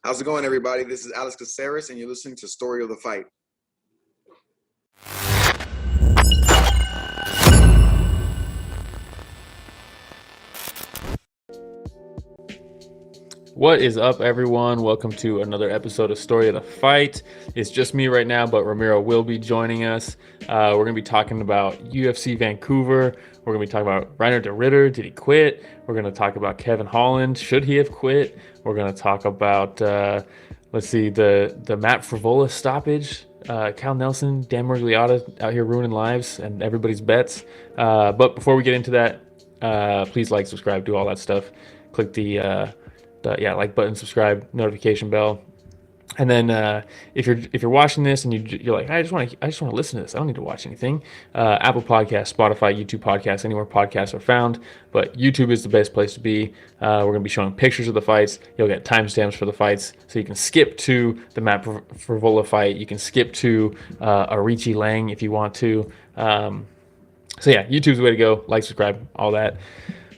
How's it going, everybody? This is Alex Caceres, and you're listening to Story of the Fight. What is up, everyone? Welcome to another episode of Story of the Fight. It's just me right now, but Ramiro will be joining us. We're going to be talking about UFC Vancouver. We're going to be talking about Reiner de Ridder. Did he quit? We're going to talk about Kevin Holland. Should he have quit? We're going to talk about, the Matt Frevola stoppage. Cal Nelson, Dan Murgliata out here ruining lives and everybody's bets. But before we get into that, please like, subscribe, do all that stuff. Click the like button, subscribe, notification bell, and then if you're watching this and you're like, I just want to listen to this, I don't need to watch anything. Apple Podcasts, Spotify, YouTube Podcasts, anywhere podcasts are found, but YouTube is the best place to be. We're gonna be showing pictures of the fights. You'll get timestamps for the fights, so you can skip to the Matt Frevola fight. You can skip to Aoriqileng if you want to. So yeah, YouTube's the way to go. Like, subscribe, all that.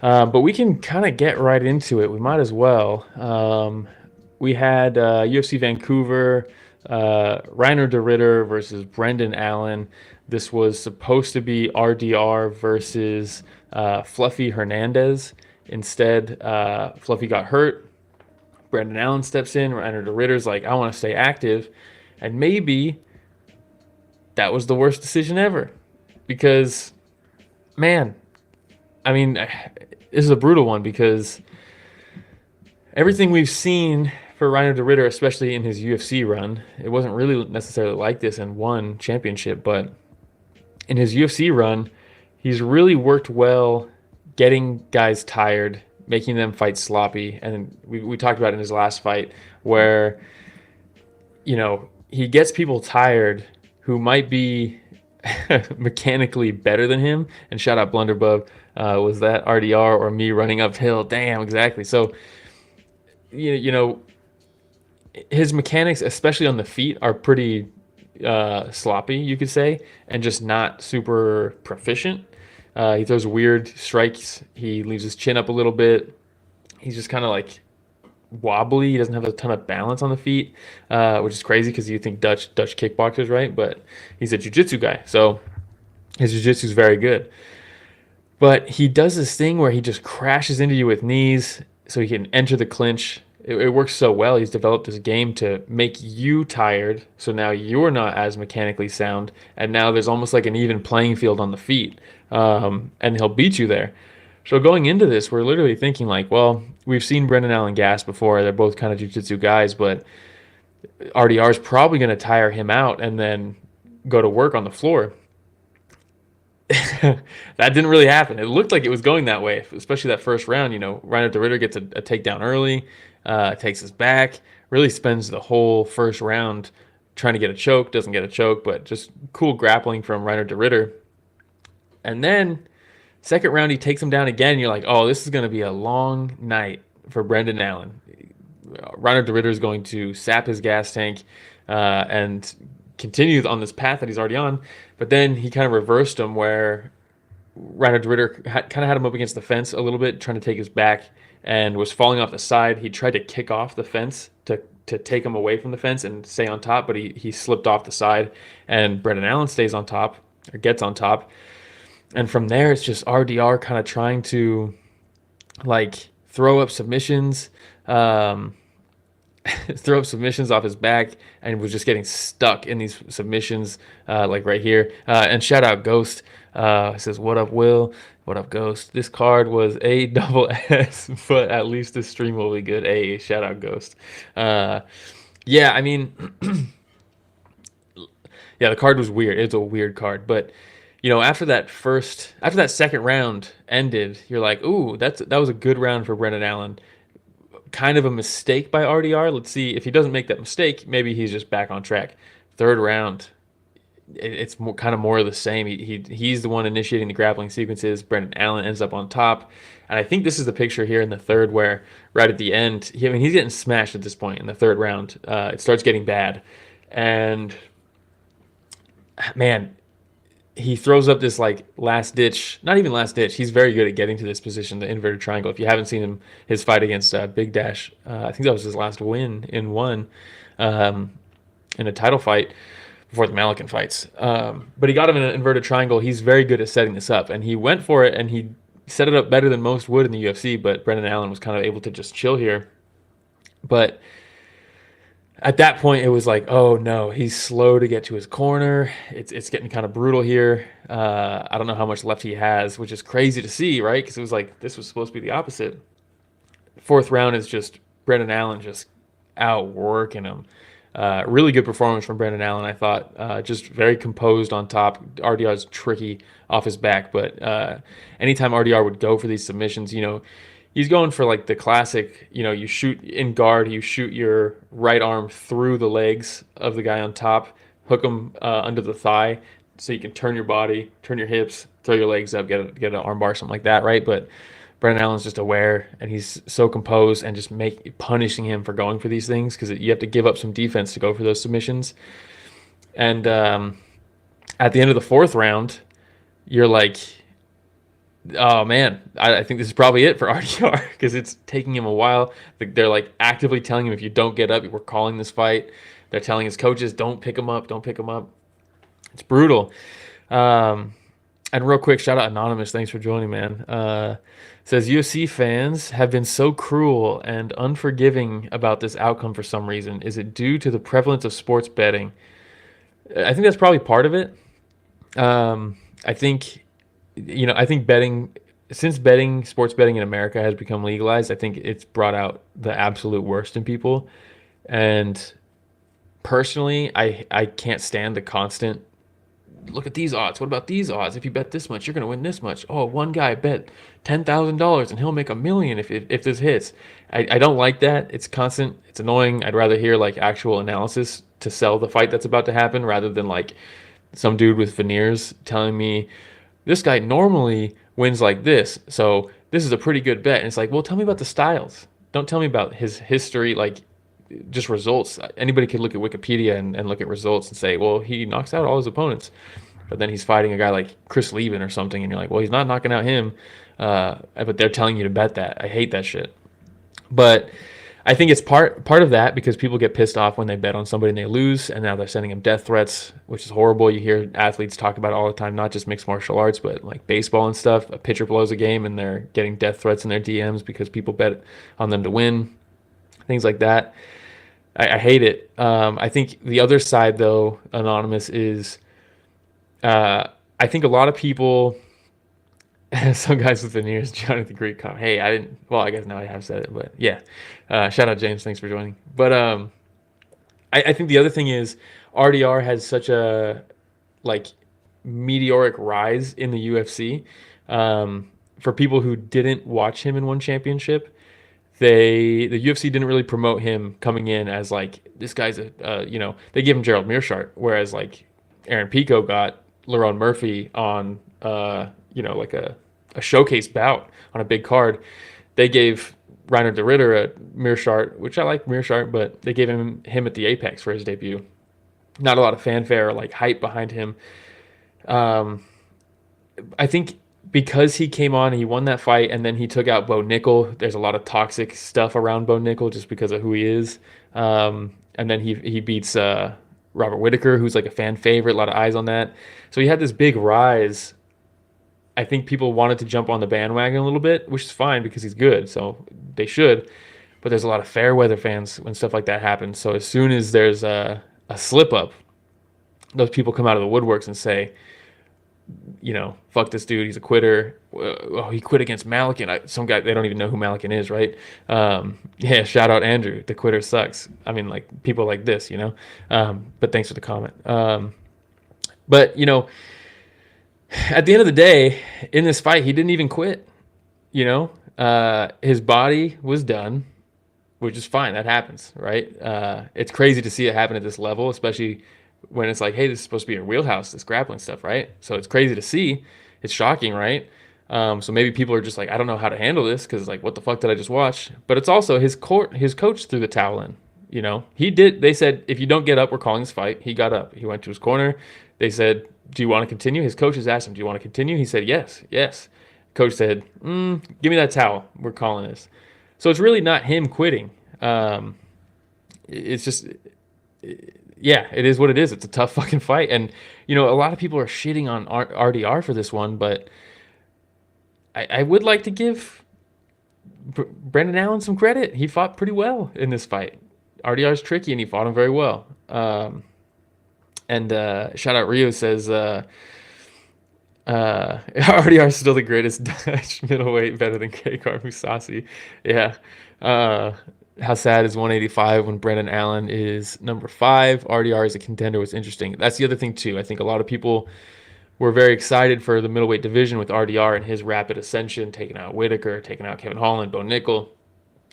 But we can kind of get right into it. We might as well. We had UFC Vancouver, Reiner de Ridder versus Brendan Allen. This was supposed to be RDR versus Fluffy Hernandez. Instead, Fluffy got hurt. Brendan Allen steps in. Reiner de Ridder's like, I want to stay active. And maybe that was the worst decision ever. Because, man, I mean, this is a brutal one because everything we've seen for Reiner de Ridder, especially in his UFC run, it wasn't really necessarily like this in one championship, but in his UFC run, he's really worked well getting guys tired, making them fight sloppy. And we talked about it in his last fight where, you know, he gets people tired who might be mechanically better than him. And shout out Blunderbub. Was that RDR or me running uphill? Damn, exactly. So, you know, his mechanics, especially on the feet, are pretty sloppy, you could say, and just not super proficient. He throws weird strikes. He leaves his chin up a little bit. He's just kind of like wobbly. He doesn't have a ton of balance on the feet, which is crazy because you think Dutch kickboxers, right? But he's a jiu-jitsu guy, so his jiu-jitsu is very good. But he does this thing where he just crashes into you with knees so he can enter the clinch. It works so well. He's developed this game to make you tired, so now you're not as mechanically sound, and now there's almost like an even playing field on the feet, and he'll beat you there. So going into this, we're literally thinking like, well, we've seen Brendan Allen gas before. They're both kind of jiu-jitsu guys, but RDR is probably going to tire him out and then go to work on the floor. That didn't really happen. It looked like it was going that way, especially that first round. You know, Reiner de Ridder gets a takedown early, takes his back, really spends the whole first round trying to get a choke, doesn't get a choke, but just cool grappling from Reiner de Ridder. And then second round, he takes him down again. You're like, oh, this is going to be a long night for Brendan Allen. Reiner de Ridder is going to sap his gas tank and continue on this path that he's already on. But then he kind of reversed him where Reiner de Ridder kind of had him up against the fence a little bit, trying to take his back, and was falling off the side. He tried to kick off the fence to take him away from the fence and stay on top, but he slipped off the side, and Brendan Allen stays on top, or gets on top. And from there, it's just RDR kind of trying to, like, throw up submissions off his back, and was just getting stuck in these submissions, like right here. And shout out Ghost. Says, what up, Will? What up, Ghost? This card was A double S, but at least this stream will be good. A shout out Ghost. Yeah, I mean, yeah, the card was weird. It's a weird card, but you know, after that second round ended, you're like, ooh, that was a good round for Brendan Allen. Kind of a mistake by RDR. Let's see if he doesn't make that mistake. Maybe he's just back on track. Third round, it's kind of more of the same. He's the one initiating the grappling sequences. Brendan Allen ends up on top, and I think this is the picture here in the third where right at the end, he's getting smashed at this point in the third round. It starts getting bad, and man, he throws up this like last ditch, not even last ditch. He's very good at getting to this position, the inverted triangle. If you haven't seen his fight against Big Dash, I think that was his last win in one, um, in a title fight before the Malott fights. But he got him in an inverted triangle. He's very good at setting this up, and he went for it, and he set it up better than most would in the UFC. But Brendan Allen was kind of able to just chill here. But at that point, it was like, oh no, he's slow to get to his corner. It's getting kind of brutal here. I don't know how much left he has, which is crazy to see, right? Because it was like this was supposed to be the opposite. Fourth round is just Brendan Allen just outworking him. Really good performance from Brendan Allen, I thought. Just very composed on top. RDR is tricky off his back, but anytime RDR would go for these submissions, he's going for like the classic, you shoot in guard, you shoot your right arm through the legs of the guy on top, hook him under the thigh so you can turn your body, turn your hips, throw your legs up, get an arm bar, something like that, right? But Brendan Allen's just aware, and he's so composed and just punishing him for going for these things because you have to give up some defense to go for those submissions. And at the end of the fourth round, you're like, oh man, I think this is probably it for RDR because it's taking him a while. They're like actively telling him, if you don't get up, we're calling this fight. They're telling his coaches, don't pick him up, don't pick him up. It's brutal. And real quick, shout out Anonymous. Thanks for joining, man. Says UFC fans have been so cruel and unforgiving about this outcome for some reason. Is it due to the prevalence of sports betting? I think that's probably part of it. I think betting, since sports betting in America has become legalized, I think it's brought out the absolute worst in people. And personally, I can't stand the constant, look at these odds. What about these odds? If you bet this much, you're going to win this much. Oh, one guy bet $10,000 and he'll make $1 million if this hits. I don't like that. It's constant. It's annoying. I'd rather hear like actual analysis to sell the fight that's about to happen rather than like some dude with veneers telling me this guy normally wins like this, so this is a pretty good bet. And it's like, well, tell me about the styles. Don't tell me about his history, like just results. Anybody could look at Wikipedia and look at results and say, well, he knocks out all his opponents. But then he's fighting a guy like Chris Leben or something, and you're like, well, he's not knocking out him. But they're telling you to bet that. I hate that shit. But I think it's part of that because people get pissed off when they bet on somebody and they lose, and now they're sending them death threats, which is horrible. You hear athletes talk about it all the time, not just mixed martial arts, but like baseball and stuff. A pitcher blows a game and they're getting death threats in their DMs because people bet on them to win, things like that. I hate it. I think the other side, though, Anonymous, is I think a lot of people, some guys with veneers, John at the Greek comment. Hey, I guess now I have said it, but yeah. Shout out, James. Thanks for joining. But I think the other thing is RDR has such a like meteoric rise in the UFC. For people who didn't watch him in one championship, the UFC didn't really promote him coming in as like, this guy's they gave him Gerald Meerschaert, whereas like Aaron Pico got Lerone Murphy on like a showcase bout on a big card. They gave Reiner de Ritter a Meerschaert, which I like Meerschaert, but they gave him at the Apex for his debut. Not a lot of fanfare or like hype behind him. I think because he came on and he won that fight and then he took out Bo Nickel, there's a lot of toxic stuff around Bo Nickel just because of who he is. And then he beats Robert Whittaker, who's like a fan favorite, a lot of eyes on that. So he had this big rise. I think people wanted to jump on the bandwagon a little bit, which is fine because he's good, so they should. But there's a lot of fair weather fans when stuff like that happens. So as soon as there's a slip up, those people come out of the woodworks and say, fuck this dude, he's a quitter. Oh, he quit against Malott. Some guy, they don't even know who Malott is, right? Yeah, shout out Andrew. The quitter sucks. I mean, like people like this, but thanks for the comment. But at the end of the day, in this fight, he didn't even quit. His body was done, which is fine. That happens, right? It's crazy to see it happen at this level, especially when it's like, hey, this is supposed to be your wheelhouse, this grappling stuff, right? So it's crazy to see. It's shocking, right? So maybe people are just like, I don't know how to handle this because like, what the fuck did I just watch? But it's also his coach threw the towel in. He did. They said, if you don't get up, we're calling this fight. He got up. He went to his corner. They said, do you want to continue? His coaches asked him, do you want to continue? He said, yes. Coach said, give me that towel. We're calling this. So it's really not him quitting. It's just, yeah, it is what it is. It's a tough fucking fight. And, a lot of people are shitting on RDR for this one, but I would like to give Brendan Allen some credit. He fought pretty well in this fight. RDR is tricky, and he fought him very well. And shout out Rio says, RDR is still the greatest Dutch middleweight, better than Kekar Musasi. Yeah. How sad is 185 when Brendan Allen is number 5? RDR is a contender was interesting. That's the other thing too. I think a lot of people were very excited for the middleweight division with RDR and his rapid ascension, taking out Whitaker, taking out Kevin Holland, Bo Nickel.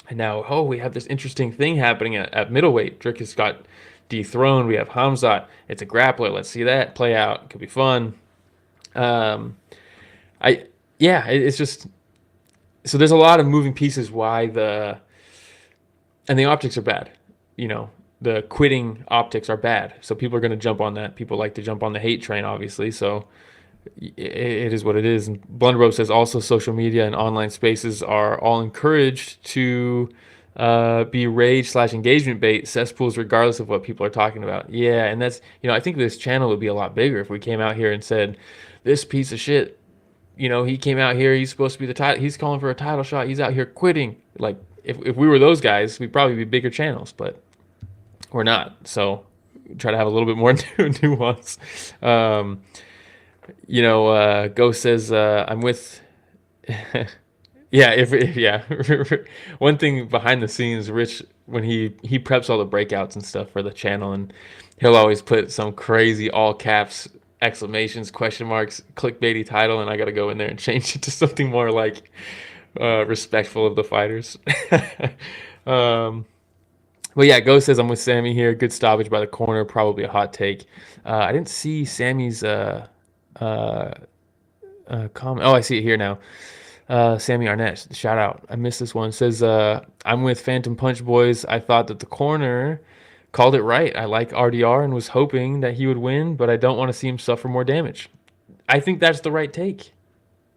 And now, we have this interesting thing happening at middleweight. Drick has got dethroned. We have Hamzat. It's a grappler. Let's see that play out. It could be fun. It's just, so there's a lot of moving pieces why the optics are bad. The quitting optics are bad. So people are going to jump on that. People like to jump on the hate train, obviously. So it is what it is. And Blunderbow says also social media and online spaces are all encouraged to be rage/engagement bait cesspools regardless of what people are talking about. Yeah, and that's, I think this channel would be a lot bigger if we came out here and said, this piece of shit, he came out here, he's supposed to be the title, he's calling for a title shot, he's out here quitting. Like, if we were those guys, we'd probably be bigger channels, but we're not. So try to have a little bit more nuance. Ghost says, I'm with... yeah. One thing behind the scenes, Rich, when he preps all the breakouts and stuff for the channel, and he'll always put some crazy all caps, exclamations, question marks, clickbaity title, and I got to go in there and change it to something more like respectful of the fighters. But yeah, Ghost says, I'm with Sammy here. Good stoppage by the corner, probably a hot take. I didn't see Sammy's comment. Oh, I see it here now. Sammy Arnett, shout out. I missed this one. Says, I'm with Phantom Punch Boys. I thought that the corner called it right. I like RDR and was hoping that he would win, but I don't want to see him suffer more damage. I think that's the right take.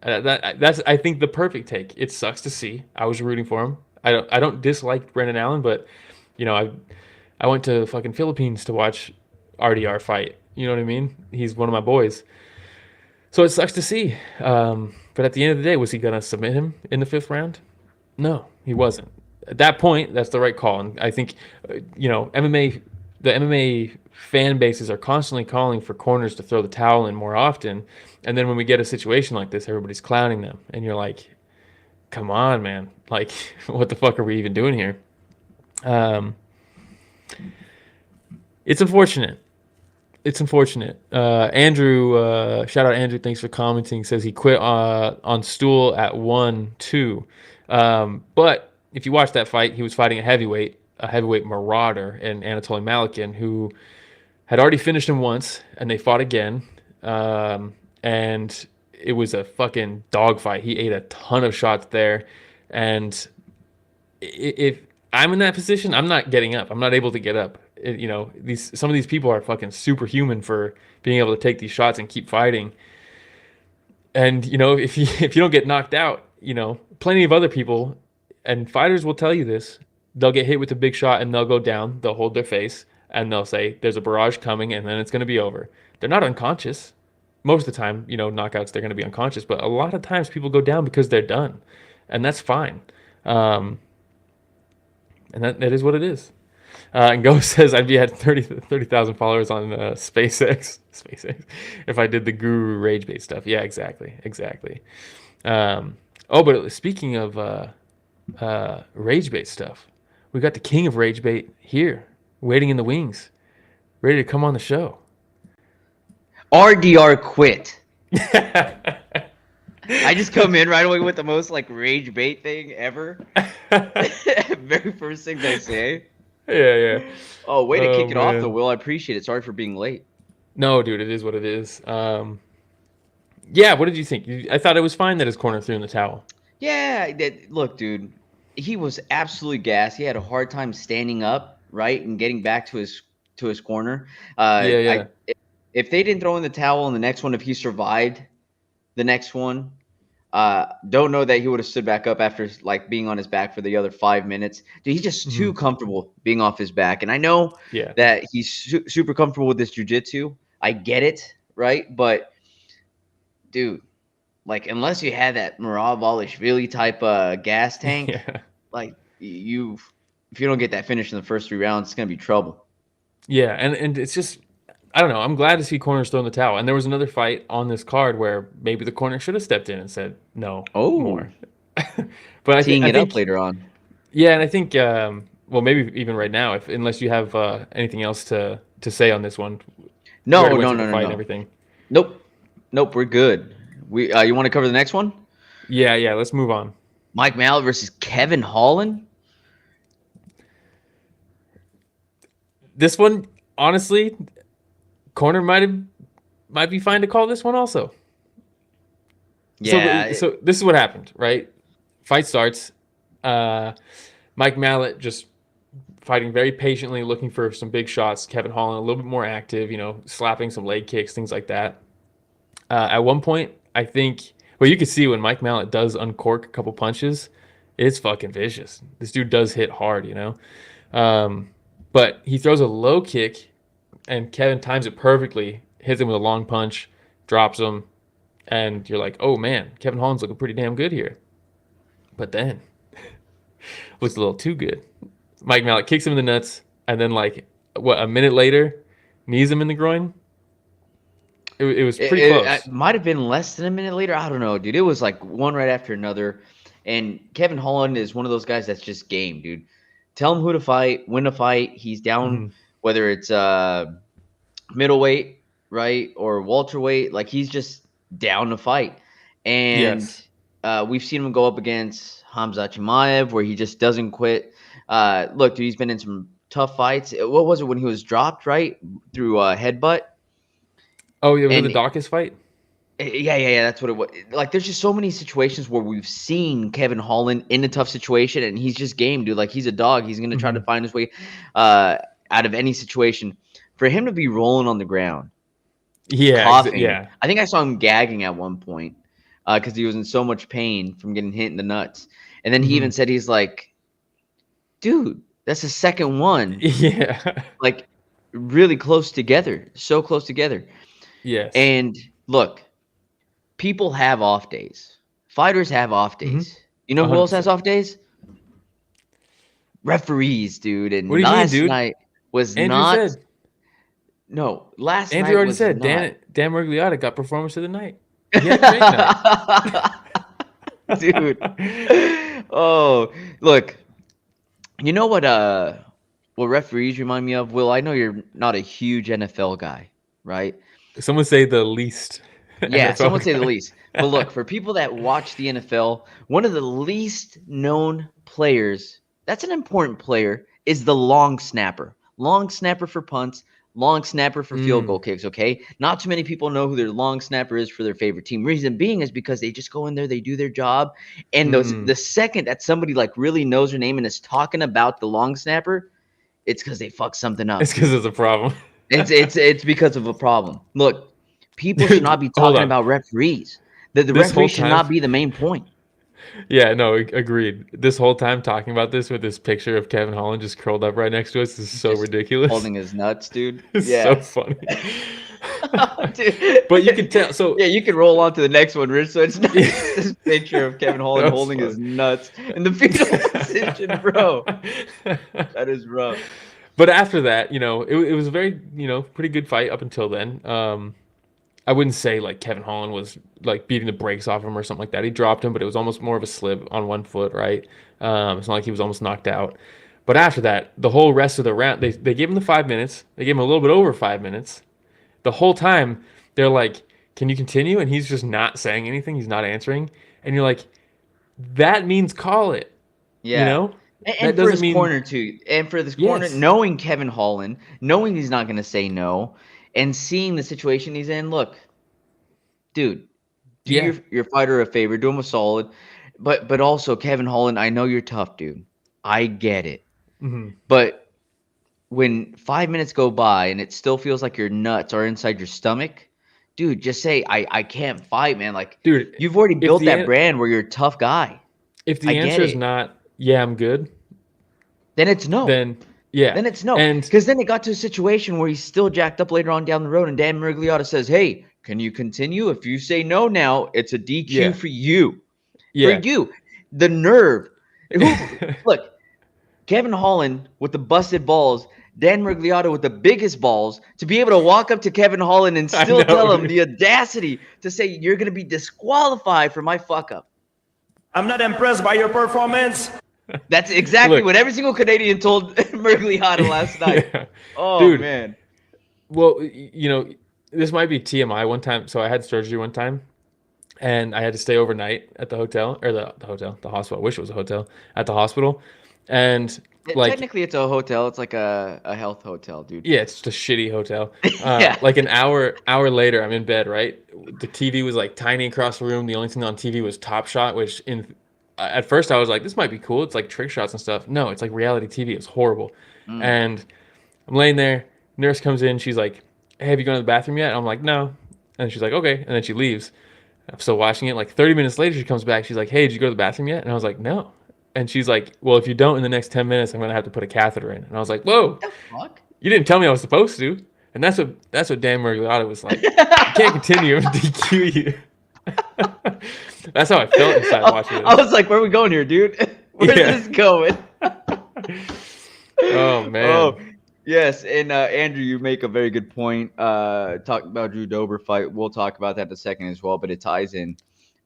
That's I think the perfect take. It sucks to see. I was rooting for him. I don't dislike Brendan Allen, but I went to fucking Philippines to watch RDR fight. You know what I mean? He's one of my boys. So it sucks to see. But at the end of the day, was he going to submit him in the 5th round? No, he wasn't. At that point, that's the right call. And I think, the MMA fan bases are constantly calling for corners to throw the towel in more often. And then when we get a situation like this, everybody's clowning them. And you're like, come on, man. Like, what the fuck are we even doing here? It's unfortunate. Andrew, shout out Andrew, thanks for commenting, says he quit on stool at 1-2. But if you watch that fight, he was fighting a heavyweight marauder in Anatoly Malakin, who had already finished him once, and they fought again. And it was a fucking dogfight. He ate a ton of shots there. And if I'm in that position, I'm not getting up. I'm not able to get up. Some of these people are fucking superhuman for being able to take these shots and keep fighting. And if you don't get knocked out, plenty of other people and fighters will tell you this. They'll get hit with a big shot and they'll go down. They'll hold their face and they'll say, "There's a barrage coming," and then it's going to be over. They're not unconscious. Most of the time, knockouts, they're going to be unconscious. But a lot of times, people go down because they're done, and that's fine. And that is what it is. And Go says, I'd be at 30,000 followers on SpaceX if I did the guru rage bait stuff. Yeah, exactly. But speaking of rage bait stuff, we got the king of rage bait here, waiting in the wings, ready to come on the show. RDR quit. I just come in right away with the most rage bait thing ever. Very first thing they say. Yeah. Oh, way to kick it off, though, Will. I appreciate it. Sorry for being late. No, dude, it is what it is. Yeah, what did you think? I thought it was fine that his corner threw in the towel. Yeah, look, dude, he was absolutely gassed. He had a hard time standing up, right, and getting back to his corner. Yeah. if they didn't throw in the towel in the next one, if he survived the next one, don't know that he would have stood back up after like being on his back for the other 5 minutes. Dude, he's just too comfortable being off his back. And I know that he's super comfortable with this jiu-jitsu. I get it, right? But dude, like unless you had that Maravalishvili type gas tank, like if you don't get that finish in the first 3 rounds, it's gonna be trouble. Yeah, and it's just I don't know. I'm glad to see corners throw in the towel. And there was another fight on this card where maybe the corner should have stepped in and said no more. But I think it up later on. Yeah, and I think well maybe even right now, unless you have anything else to say on this one. No. Everything. Nope, we're good. We you want to cover the next one? Yeah. Let's move on. Mike Malott versus Kevin Holland. This one, honestly, corner might be fine to call this one also. Yeah. So this is what happened, right? Fight starts. Mike Malott just fighting very patiently, looking for some big shots. Kevin Holland a little bit more active, slapping some leg kicks, things like that. At one point, I think, well, you can see when Mike Malott does uncork a couple punches, it's fucking vicious. This dude does hit hard, But he throws a low kick, and Kevin times it perfectly, hits him with a long punch, drops him, and you're like, oh man, Kevin Holland's looking pretty damn good here. But then, looks a little too good. Mike Malott kicks him in the nuts, and then a minute later, knees him in the groin. It was pretty close. It might have been less than a minute later. I don't know, dude. It was like one right after another. And Kevin Holland is one of those guys that's just game, dude. Tell him who to fight, when to fight. He's down, whether it's middleweight, right, or welterweight. Like, he's just down to fight. And we've seen him go up against Hamza Chimaev, where he just doesn't quit. Look, dude, he's been in some tough fights. What was it when he was dropped, right, through headbutt? Oh, yeah, the Dawkins fight? Yeah, that's what it was. Like, there's just so many situations where we've seen Kevin Holland in a tough situation, and he's just game, dude. Like, he's a dog. He's going to try to find his way out of any situation. For him to be rolling on the ground, coughing, I think I saw him gagging at one point because he was in so much pain from getting hit in the nuts. And then he even said, he's like, dude, that's the second one. Yeah. Like, really close together. So close together. Yes. And look, people have off days. Fighters have off days. You know who 100%. else has off days? Referees, dude. And what do you last mean, dude? night was Andrew not. Said. No, last Andrew night already was said not. Dan Murgliata got performance of the night. He had a great night. Dude. Oh, look. You know what referees remind me of? Will, I know you're not a huge NFL guy, right? Someone say the least. Yeah, NFL someone say the guy. least. But look, for people that watch the NFL, one of the least known players, that's an important player, is the long snapper. Long snapper for punts, long snapper for field goal kicks, okay? Not too many people know who their long snapper is for their favorite team. Reason being is because they just go in there, they do their job, and the second that somebody like really knows their name and is talking about the long snapper, it's because they fucked something up. It's because it's a problem. It's because of a problem. Look, people should not be talking about referees. The referee should not be the main point. Yeah, no, agreed. This whole time talking about this with this picture of Kevin Holland just curled up right next to us is so just ridiculous. Holding his nuts, dude. It's so funny. Dude. But you can tell. So yeah, you can roll on to the next one, Rich. So it's not this picture of Kevin Holland holding his nuts in the fetal position, bro. That is rough. But after that, it was a very, pretty good fight up until then. I wouldn't say like Kevin Holland was like beating the brakes off him or something like that. He dropped him, but it was almost more of a slip on one foot, right? It's not like he was almost knocked out. But after that, the whole rest of the round, they gave him the 5 minutes. They gave him a little bit over 5 minutes. The whole time, they're like, can you continue? And he's just not saying anything. He's not answering. And you're like, that means call it. Yeah. And for his corner, too. And for this corner, knowing Kevin Holland, knowing he's not going to say no, and seeing the situation he's in, look, dude, do your fighter a favor, do him a solid. But also, Kevin Holland, I know you're tough, dude. I get it. But when 5 minutes go by and it still feels like your nuts are inside your stomach, dude, just say I can't fight, man. Like, Dude, you've already if built that brand where you're a tough guy. if I the get answer is it. not yeah, I'm good, Then it's no. then yeah. Then it's no. And Because then it got to a situation where he's still jacked up later on down the road, and Dan Miragliotta says, "Hey, can you continue? If you say no now, it's a DQ Yeah. for you." For yeah. you. The nerve. Look, Kevin Holland with the busted balls, Dan Miragliotta with the biggest balls, to be able to walk up to Kevin Holland and I still know, tell him dude. the audacity to say, "You're going to be disqualified for my fuck up." I'm not impressed by your performance. That's exactly Look. what every single Canadian told Miragliotta last night. Yeah. Oh, Dude. man. Well, you know, this might be TMI one time. So I had surgery one time, and I had to stay overnight at the hotel or the hospital. I wish it was a hotel at the hospital, and like Technically, it's a hotel. It's like a health hotel, dude. yeah, it's just a shitty hotel. Yeah. Like an hour later, I'm in bed. Right, the TV was like tiny across the room. The only thing on TV was Top Shot, which at first I was like, this might be cool. It's like trick shots and stuff. No, it's like reality TV. It's horrible. And I'm laying there. Nurse comes in. She's like, hey, have you gone to the bathroom yet? And I'm like, no. And she's like, okay. And then she leaves. I'm still watching it. Like 30 minutes later, she comes back. She's like, hey, did you go to the bathroom yet? And I was like, no. And she's like, well, if you don't in the next 10 minutes, I'm going to have to put a catheter in. And I was like, whoa, What the fuck? you didn't tell me I was supposed to. And that's what Dan Miragliotta was like. You can't continue. I'm going to DQ you. That's how I felt inside watching it. I was like, where are we going here, dude? Where's Yeah. this going? Oh, man. Oh, yes. And Andrew, you make a very good point. Talking about Drew Dober fight. We'll talk about that in a second as well, but it ties in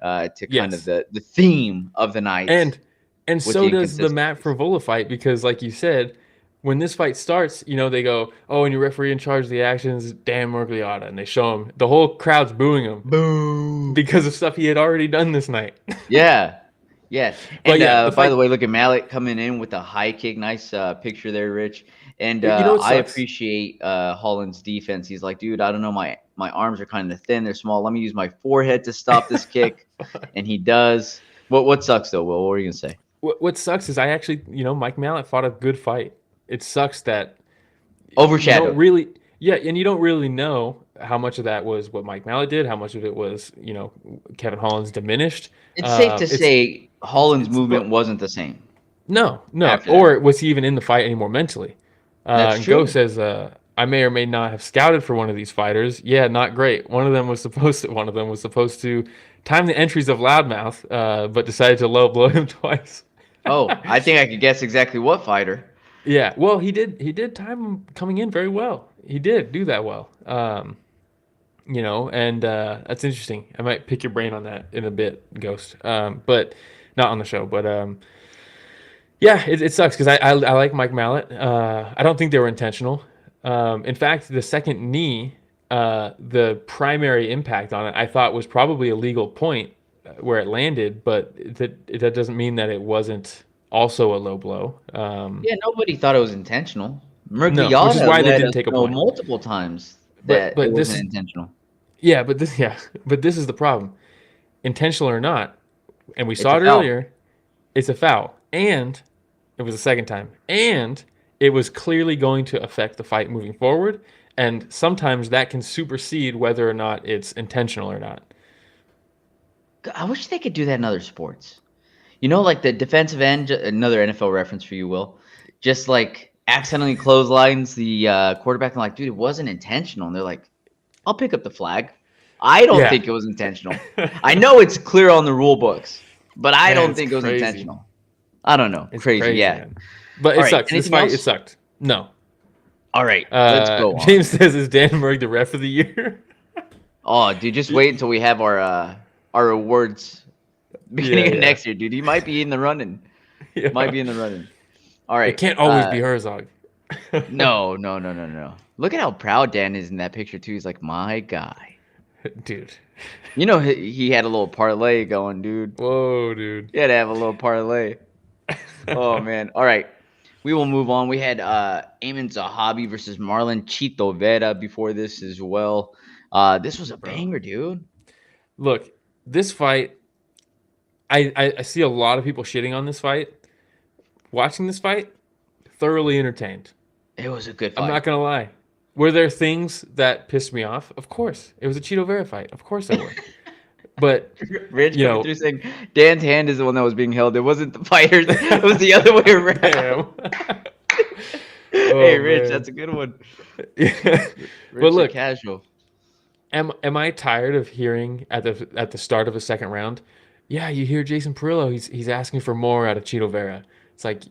to kind of Yes. the theme of the night. And so does the Matt Frevola fight, because like you said, when this fight starts, you know, they go, oh, and your referee in charge of the actions, Dan Miragliotta, and they show him. The whole crowd's booing him. Boom. Because of stuff he had already done this night. Yeah. Yeah. But And yeah, by the way, look at Malott coming in with a high kick. Nice picture there, Rich. And You know what I sucks? appreciate Holland's defense. He's like, dude, I don't know. My arms are kind of thin. They're small. Let me use my forehead to stop this kick. And he does. What sucks, though, Will? What were you going to say? What sucks is I actually, you know, Mike Malott fought a good fight. It sucks that Overshadowed. you don't really, yeah, and you don't really know how much of that was what Mike Malott did, how much of it was, you know, Kevin Holland's diminished. It's safe to say Holland's movement wasn't the same. No. After Or was he even in the fight anymore mentally? That's and true. Go says, I may or may not have scouted for one of these fighters. Yeah, not great. One of them was supposed to time the entries of Loudmouth, but decided to low blow him twice. Oh, I think I could guess exactly what fighter. Yeah, well, he did time him coming in very well. He did do that well. You know, and that's interesting. I might pick your brain on that in a bit, Ghost. But not on the show. But yeah, it sucks because I like Mike Malott. I don't think they were intentional. In fact, the second knee, the primary impact on it, I thought was probably a legal point where it landed, but that doesn't mean that it wasn't also a low blow. Yeah, nobody thought it was intentional. No, Miragliotta which is why they let didn't us take a know point. multiple times that But it this wasn't is- intentional. Yeah, but this is the problem. Intentional or not, and we saw a it foul. earlier, it's a foul. And it was the second time. And it was clearly going to affect the fight moving forward. And sometimes that can supersede whether or not it's intentional or not. I wish they could do that in other sports. You know, like the defensive end, another NFL reference for you, Will, just like accidentally clotheslines the quarterback and like, dude, it wasn't intentional. And they're like, I'll pick up the flag. I don't Yeah. think it was intentional. I know it's clear on the rule books, but I Man, don't it's think it was crazy. intentional. I don't know. It's Crazy, yeah. man. But All it right, sucks. This anything fight, else? it sucked. No. All right, let's go on. James says, is Dan Murray the ref of the year? Oh, dude, just wait until we have our awards beginning Yeah, of yeah. next year, dude. He might be in the running. Yeah. Might be in the running. All right. It can't always be Herzog. No. Look at how proud Dan is in that picture too. He's like, my guy. Dude. You know he had a little parlay going, dude. Whoa, dude. He had to have a little parlay. Oh man. All right. We will move on. We had Aiemann Zahabi versus Marlon Chito Vera before this as well. This was a banger, dude. Look, this fight, I see a lot of people shitting on this fight. Watching this fight, thoroughly entertained. It was a good fight. I'm not gonna lie. Were there things that pissed me off? Of course. It was a Cheeto Vera fight. Of course there were. But Rich you coming know, through saying Dan's hand is the one that was being held. It wasn't the fighters. It was the other way around. damn. Hey, Oh, Rich, man. that's a good one. Yeah. Rich But look, casual. am I tired of hearing at the start of a second round? Yeah, you hear Jason Perillo. He's asking for more out of Cheeto Vera. It's like,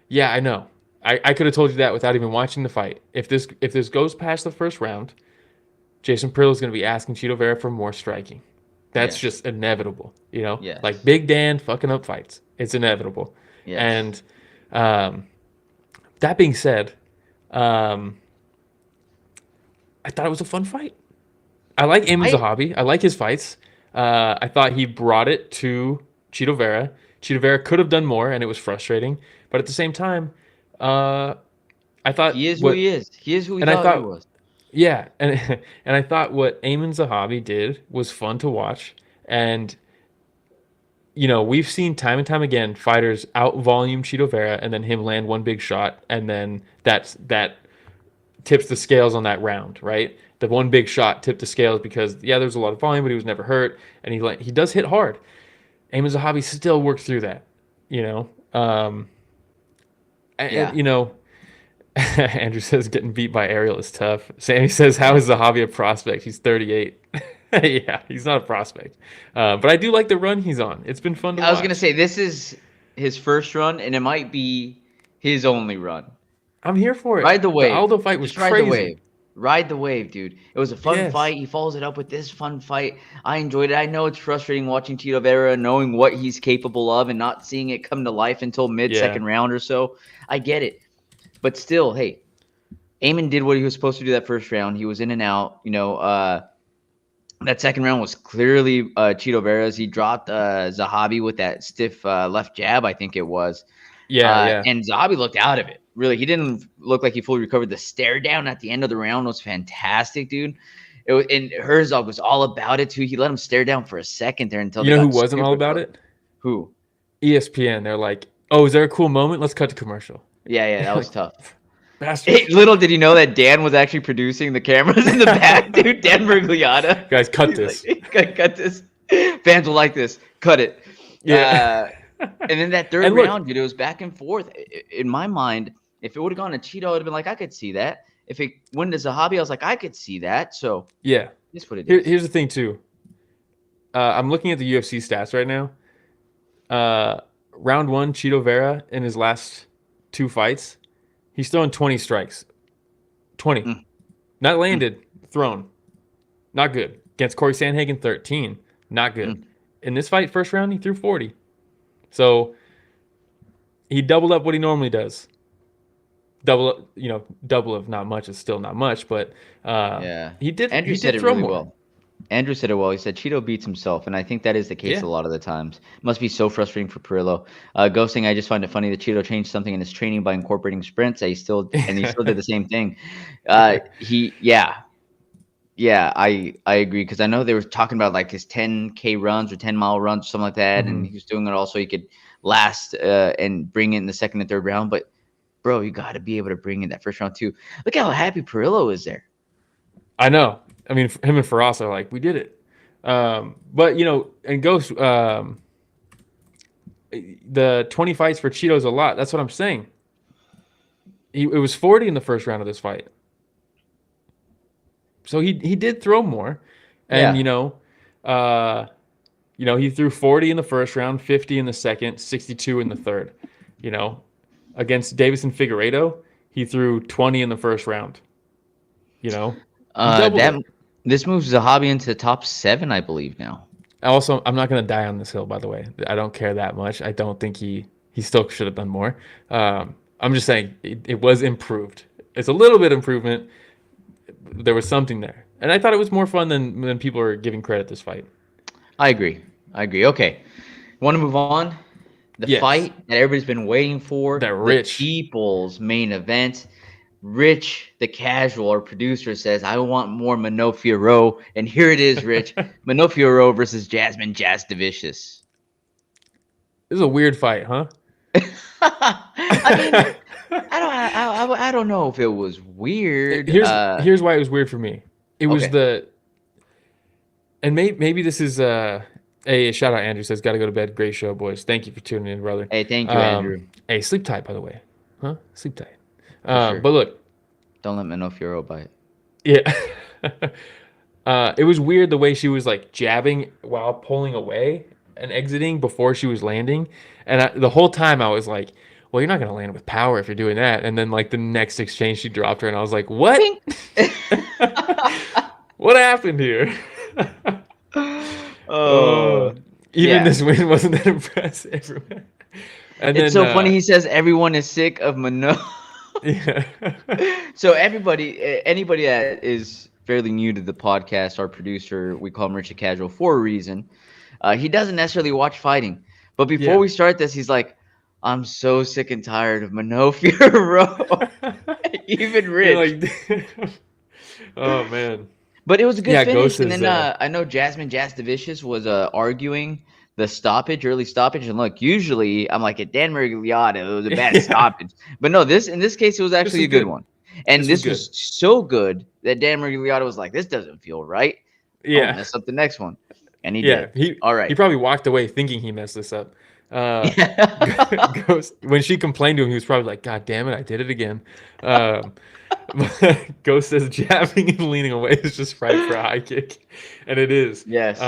yeah, I know. I could have told you that without even watching the fight. If this goes past the first round, Jason Perillo is going to be asking Cheeto Vera for more striking. That's Yes. just inevitable, you know. Yes. Like Big Dan fucking up fights. It's inevitable. Yes. And that being said, I thought it was a fun fight. I like Aiemann Zahabi. I like his fights. I thought he brought it to Cheeto Vera. Cheeto Vera could have done more, and it was frustrating. But at the same time, I thought He is who he is. He is who he and I thought thought- he was. yeah, and and I thought what Aiemann Zahabi did was fun to watch. And you know, we've seen time and time again fighters out volume Cheeto Vera, and then him land one big shot, and then that tips the scales on that round, right? The one big shot tipped the scales because there's a lot of volume, but he was never hurt, and he does hit hard. Aiemann Zahabi still worked through that, you know. And, you know, Andrew says getting beat by Ariel is tough. Sammy says, how is Zahabi a prospect? He's 38. Yeah, he's not a prospect. But I do like the run he's on. It's been fun to watch. I was going to say, this is his first run, and it might be his only run. I'm here for it. Ride the wave. The Aldo fight was Just ride crazy. the wave. Ride the wave, dude. It was a fun Yes. fight. He follows it up with this fun fight. I enjoyed it. I know it's frustrating watching Cheeto Vera, knowing what he's capable of and not seeing it come to life until mid-second round or so. I get it. But still, hey, Aiemann did what he was supposed to do that first round. He was in and out. You know, that second round was clearly Cheeto Vera's. He dropped Zahabi with that stiff left jab, I think it was. Yeah. And Zahabi looked out of it. Really, he didn't look like he fully recovered. The stare down at the end of the round was fantastic, dude. It was, and Herzog was all about it too. He let him stare down for a second there until You know who wasn't all about it? Who? ESPN. They're like, oh, is there a cool moment? Let's cut to commercial. Yeah, that was tough. Bastard. Hey, little did you know that Dan was actually producing the cameras in the back, dude. Dan Bergliata. Guys, cut this. Like, cut this. Fans will like this. Cut it. Yeah. And then that third round, dude, it was back and forth. In my mind, if it would have gone to Cheeto, I would have been like, I could see that. If it went to Zahabi, I was like, I could see that. So Yeah. that's what it is. Here's the thing, too. I'm looking at the UFC stats right now. Round one, Cheeto Vera in his last two fights, he's thrown 20 strikes. 20. Not landed, thrown. Not good. Against Corey Sandhagen, 13. Not good. In this fight, first round, he threw 40. So he doubled up what he normally does. Double of not much is still not much, but he did. Andrew he said did it throw really more. well. Andrew said it well. He said Cheeto beats himself, and I think that is the case a lot of the times. Must be so frustrating for Perillo. Ghosting, I just find it funny that Cheeto changed something in his training by incorporating sprints. He still did the same thing. I agree, because I know they were talking about like his 10K runs or 10-mile runs or something like that, and he was doing it also. He could last and bring it in the second and third round, but bro, you got to be able to bring in that first round too. Look how happy Perillo is there. I know. I mean, him and Fiorot are like, we did it. But, you know, and Ghost, the 20 fights for Cheeto is a lot. That's what I'm saying. It was 40 in the first round of this fight. So he did throw more. And, he threw 40 in the first round, 50 in the second, 62 in the third. You know, against Davis and Figueiredo, he threw 20 in the first round. You know, this moves Zahabi into the top 7, I believe now. Also, I'm not going to die on this hill, by the way. I don't care that much. I don't think he still should have done more. I'm just saying it was improved. It's a little bit improvement. There was something there. And I thought it was more fun than people are giving credit this fight. I agree. Okay. Want to move on? The fight that everybody's been waiting for. The people's main event. Rich, the casual, our producer, says, I want more Manon Fiorot. And here it is, Rich. Manon Fiorot versus Jasmine Jasudavicius. This is a weird fight, huh? I mean, I don't know if it was weird. Here's why it was weird for me. It was Okay. and maybe this is a shout out. Andrew says, "Got to go to bed. Great show, boys. Thank you for tuning in, brother." Hey, thank you, Andrew. Hey, sleep tight, by the way. Huh? Sleep tight. Sure. But look, Don't let me know if you're bite. yeah. It was weird the way she was like jabbing while pulling away and exiting before she was landing. And the whole time I was like, well, you're not going to land with power if you're doing that. And then like the next exchange, she dropped her and I was like, what? What happened here? Even this win wasn't that impressive. And it's so funny. He says everyone is sick of Manon. Yeah. So anybody that is fairly new to the podcast, our producer, we call him Richard Casual for a reason. He doesn't necessarily watch fighting, but before we start this, he's like, "I'm so sick and tired of Manon Fiorot." Even Rich. Oh man. But it was a good finish. Ghost and is, then I know Jasmine Jasudavicius was arguing the early stoppage. And look, usually I'm like, at Dan Miragliotta, it was a bad stoppage. But no, in this case, it was actually a good one. And this was so good that Dan Miragliotta was like, this doesn't feel right. Yeah. I'll mess up the next one. And he did. All right. He probably walked away thinking he messed this up. Ghost, when she complained to him, he was probably like, God damn it, I did it again. Ghost says jabbing and leaning away is just right for a high kick. And it is. Yes.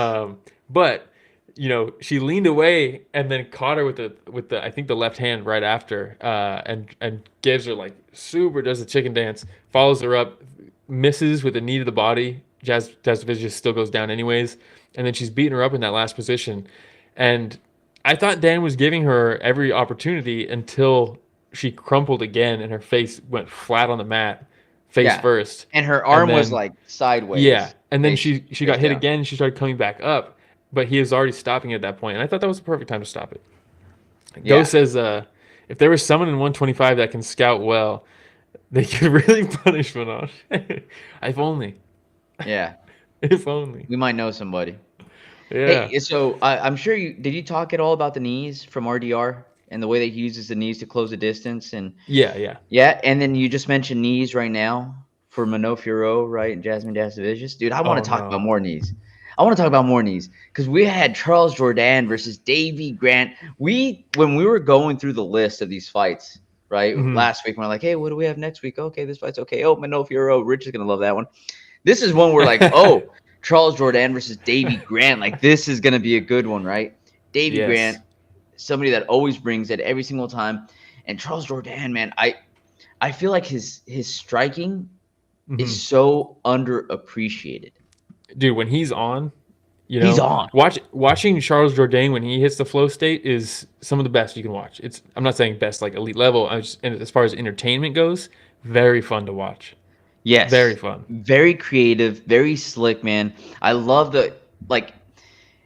But she leaned away and then caught her with the I think the left hand right after, and gives her like does the chicken dance, follows her up, misses with a knee to the body. Jasudavicius still goes down anyways, and then she's beating her up in that last position. And I thought Dan was giving her every opportunity until she crumpled again and her face went flat on the mat, face first. And her arm was like sideways. Yeah. And then she got hit again. She started coming back up, but he was already stopping at that point. And I thought that was the perfect time to stop it. Ghost says, if there was someone in 125 that can scout well, they could really punish Manon. If only. Yeah. If only. We might know somebody. Yeah. Hey, so I'm sure did you talk at all about the knees from RDR and the way that he uses the knees to close the distance? And yeah. And then you just mentioned knees right now for Manon Fiorot, right? And Jasmine Jasudavicius. Dude, I want to talk about more knees. I want to talk about more knees because we had Charles Jourdain versus Davey Grant. When we were going through the list of these fights, right? Last week, we're like, hey, what do we have next week? Okay, this fight's okay. Oh, Manon Fiorot. Rich is going to love that one. This is one where like, oh, Charles Jourdain versus Davey Grant. Like, this is going to be a good one, right? Davey Grant, somebody that always brings it every single time. And Charles Jourdain, man, I feel like his striking is so underappreciated. Dude, when he's on, he's on. Watching Charles Jourdain when he hits the flow state is some of the best you can watch. I'm not saying best like elite level. And as far as entertainment goes, very fun to watch. Yes. Very fun. Very creative, very slick, man. I love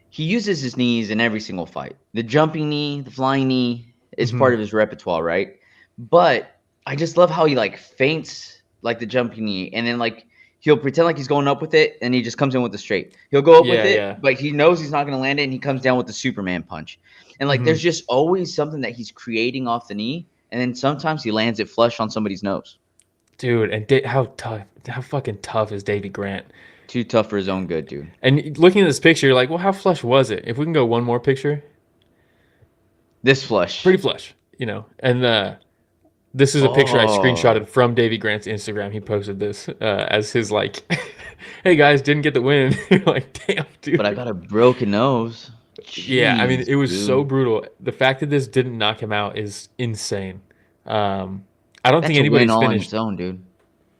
he uses his knees in every single fight. The jumping knee, the flying knee is part of his repertoire, right? But I just love how he like feints like the jumping knee and then like he'll pretend like he's going up with it and he just comes in with the straight. He'll go up with it, but he knows he's not going to land it and he comes down with the Superman punch. And like there's just always something that he's creating off the knee and then sometimes he lands it flush on somebody's nose. Dude, and how fucking tough is Davey Grant? Too tough for his own good, dude. And looking at this picture, you're like, well, how flush was it? If we can go one more picture. This flush. Pretty flush, And this is a picture I screenshotted from Davey Grant's Instagram. He posted this as his like, hey guys, didn't get the win. You're like, damn, dude. But I got a broken nose. Yeah, I mean, it was so brutal. The fact that this didn't knock him out is insane. I don't think anybody's finished on its own, dude.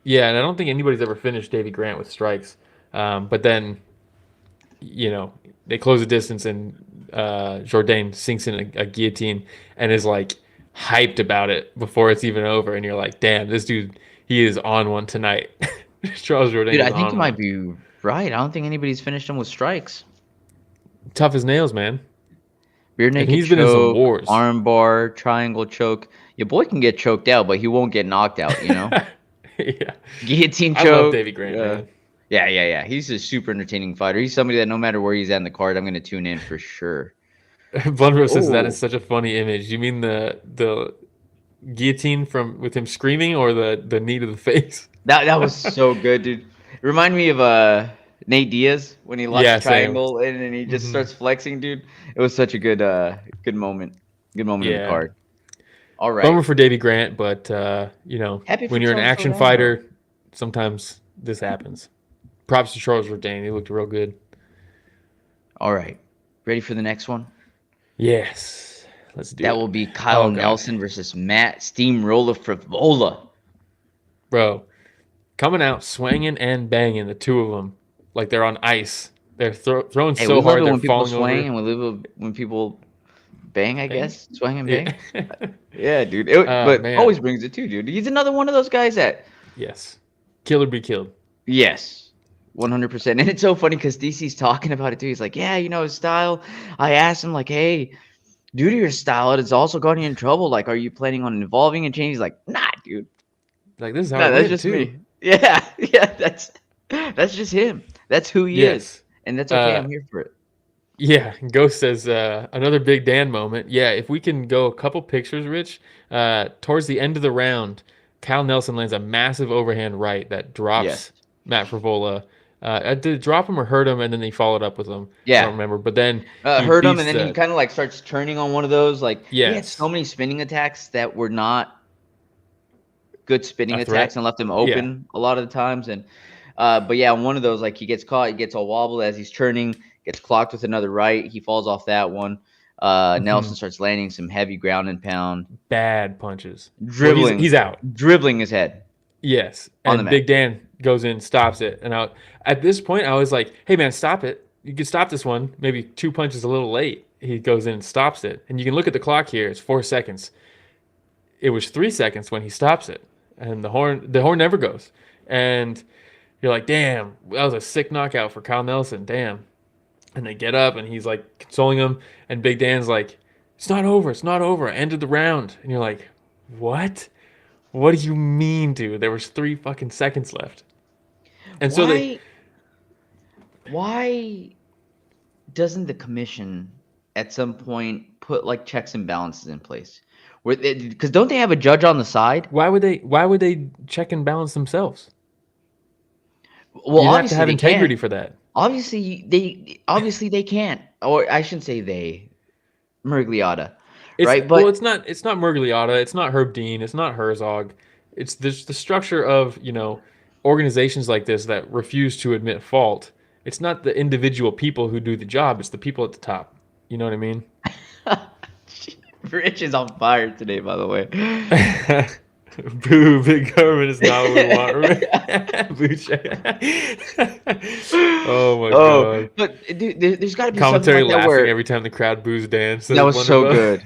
Yeah, and I don't think anybody's ever finished Davey Grant with strikes. But then, they close the distance and Jourdain sinks in a guillotine and is like hyped about it before it's even over. And you're like, damn, this dude, he is on one tonight. Charles Jourdain. Dude, I think you might be right. I don't think anybody's finished him with strikes. Tough as nails, man. Rear naked he's choke, been in some wars. Arm bar, triangle choke. Your boy can get choked out, but he won't get knocked out, Yeah. Guillotine choke. I love Davey Grant, man. Yeah. He's a super entertaining fighter. He's somebody that no matter where he's at in the card, I'm going to tune in for sure. Blunderbub says that is Oh, such a funny image. You mean the guillotine from with him screaming, or the knee to the face? that was so good, dude. It reminded me of Nate Diaz when he locks Yeah, the same. triangle in and he just Hmm. starts flexing, dude. It was such a good moment. Good moment of the Yeah. card. All right. Bummer for Davey Grant, but Happy for when you're an Charles action Jourdain, though. fighter, sometimes this happens. Props to Charles Jourdain. He looked real good. All right. Ready for the next one? Yes. Let's do That it. will be Kyle Oh, God. Nelson versus Matt Steamroller Frevola. Bro, coming out swinging and banging, the two of them, like they're on ice. They're throwing Hey, so we love hard it they're when people falling swing over. and we love it when people bang, I Bang? guess. Swing and bang. Yeah. Yeah, dude. But Man. always brings it too, dude. He's another one of those guys that, Yes. Kill or be killed. yes, 100%. And it's so funny because DC's talking about it too. He's like, yeah, his style. I asked him, like, hey, due to your style, it has also gotten you in trouble. Like, are you planning on evolving and changing? He's like, nah, dude. Like, this is how No, I that's win, just too. me. Yeah, yeah, that's just him. That's who he is. Yes. And that's okay. I'm here for it. Yeah, Ghost says another Big Dan moment. Yeah, if we can go a couple pictures, Rich, towards the end of the round, Kyle Nelson lands a massive overhand right that drops Yes. Matt Frevola. Did it drop him or hurt him, and then he followed up with him? I Yeah. don't remember. But then he Hurt him, beats and then he kind of like starts turning on one of those. Like, he had Yes. so many spinning attacks that were not good spinning A threat? attacks and left him open a lot of the times. And but yeah, on one of those, like, he gets caught, he gets all wobbled as he's turning, gets clocked with another right. He falls off that one. Nelson starts landing some heavy ground and pound, bad punches. dribbling. Well, he's out. Dribbling his head. Yes, On the and mat. Big Dan goes in, stops it, and at this point I was like, "Hey man, stop it! You can stop this one. Maybe 2 punches a little late." He goes in and stops it, and you can look at the clock here. It's 4 seconds. It was 3 seconds when he stops it, and the horn never goes. And you're like, "Damn, that was a sick knockout for Kyle Nelson." Damn. And they get up, and he's like consoling him, and Big Dan's like, "It's not over. It's not over. I ended the round." And you're like, "What? What do you mean, dude? There was 3 fucking seconds left." And so why doesn't the commission at some point put like checks and balances in place? Because don't they have a judge on the side? why would they check and balance themselves? Well, You have to obviously have they integrity can't. for that. Obviously they can't. Or I shouldn't say they. Murgliata. It's, Right, but well, it's not Murgliata, it's not Herb Dean, it's not Herzog. It's this the structure of, organizations like this that refuse to admit fault. It's not the individual people who do the job, it's the people at the top. You know what I mean? Rich is on fire today, by the way. Boo, big government is not what we want. Boo check. Oh my god. But dude, there's got to be Commentary something like that laughing where every time the crowd boos Dan. that was so good.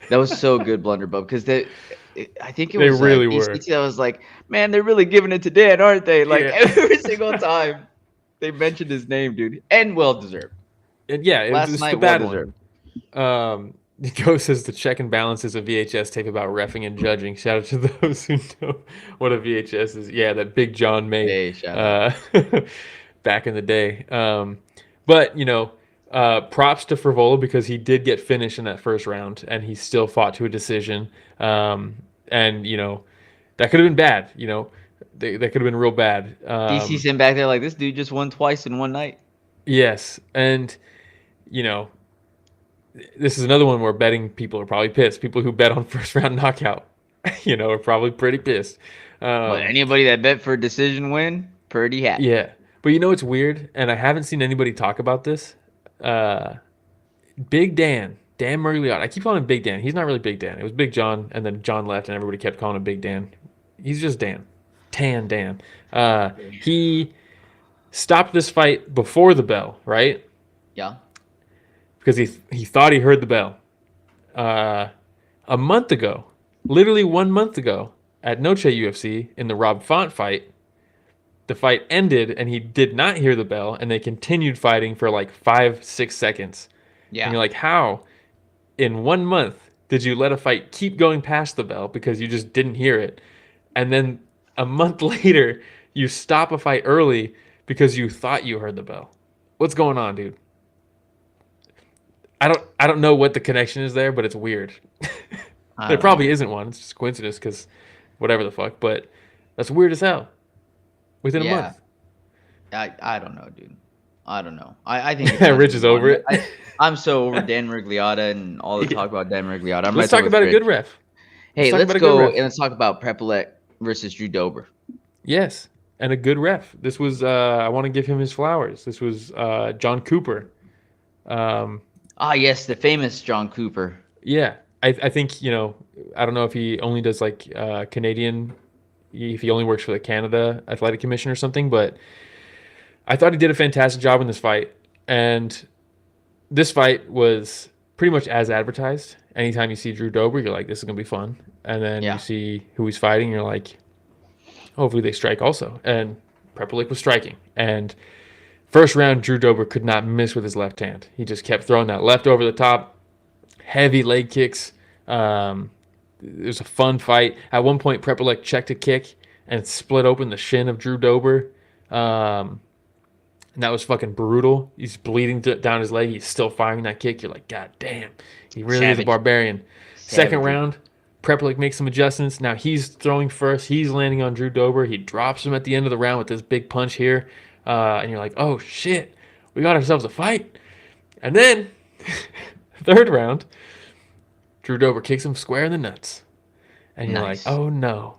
That was so good, Blunderbub, because I think it They was really DCT that was like, man, they're really giving it to Dan, aren't they? Like, Yeah. every single time they mentioned his name, dude, and well deserved. And yeah, it Last was night, the bad well one. deserved. Go says the check and balance is a VHS tape about reffing and judging. Shout out to those who know what a VHS is. Yeah, that Big John made Hey, shout out. back in the day. But props to Frevola because he did get finished in that first round and he still fought to a decision. And that could have been bad. That could have been real bad. DC's sitting back there like, this dude just won twice in one night. Yes, and this is another one where betting people are probably pissed. People who bet on first round knockout, are probably pretty pissed. But anybody that bet for a decision win, pretty happy. Yeah, but it's weird, and I haven't seen anybody talk about this. Big Dan Murgliot. I keep calling him Big Dan. He's not really Big Dan. It was Big John, and then John left, and everybody kept calling him Big Dan. He's just Dan. Tan Dan. He stopped this fight before the bell, right? Yeah. Because he thought he heard the bell. A month ago, literally 1 month ago, at Noche UFC in the Rob Font fight, the fight ended and he did not hear the bell, and they continued fighting for like 5-6 seconds. Yeah. And you're like, how in 1 month did you let a fight keep going past the bell because you just didn't hear it? And then a month later, you stop a fight early because you thought you heard the bell. What's going on, dude? I don't know what the connection is there, but it's weird. There probably isn't one. It's just a coincidence because whatever the fuck. But that's weird as hell. Within a month. I don't know, dude. I don't know. I think Rich is over it. I'm so over Dan Rigliotta and all the talk about Dan Rigliotta. Let's talk about a good ref. Hey, let's go and let's talk about Prepolec versus Drew Dober. Yes, and a good ref. This was I want to give him his flowers. This was John Cooper. Yes, the famous John Cooper. Yeah, I think, you know, I don't know if he only does like Canadian, if he only works for the Canada Athletic Commission or something, but I thought he did a fantastic job in this fight. And this fight was pretty much as advertised. Anytime you see Drew Dober, you're like, this is going to be fun. And then you see who he's fighting, you're like, hopefully they strike also. And Prepolec was striking. And first round, Drew Dober could not miss with his left hand. He just kept throwing that left over the top, heavy leg kicks. It was a fun fight. At one point, Prepolec checked a kick and split open the shin of Drew Dober. And that was fucking brutal. He's bleeding down his leg. He's still firing that kick. You're like, God damn. He really is a barbarian. Second round, Prepolec makes some adjustments. Now he's throwing first. He's landing on Drew Dober. He drops him at the end of the round with this big punch here. And you're like, oh, shit. We got ourselves a fight. And then, third round, Drew Dober kicks him square in the nuts. And you're like, oh, no.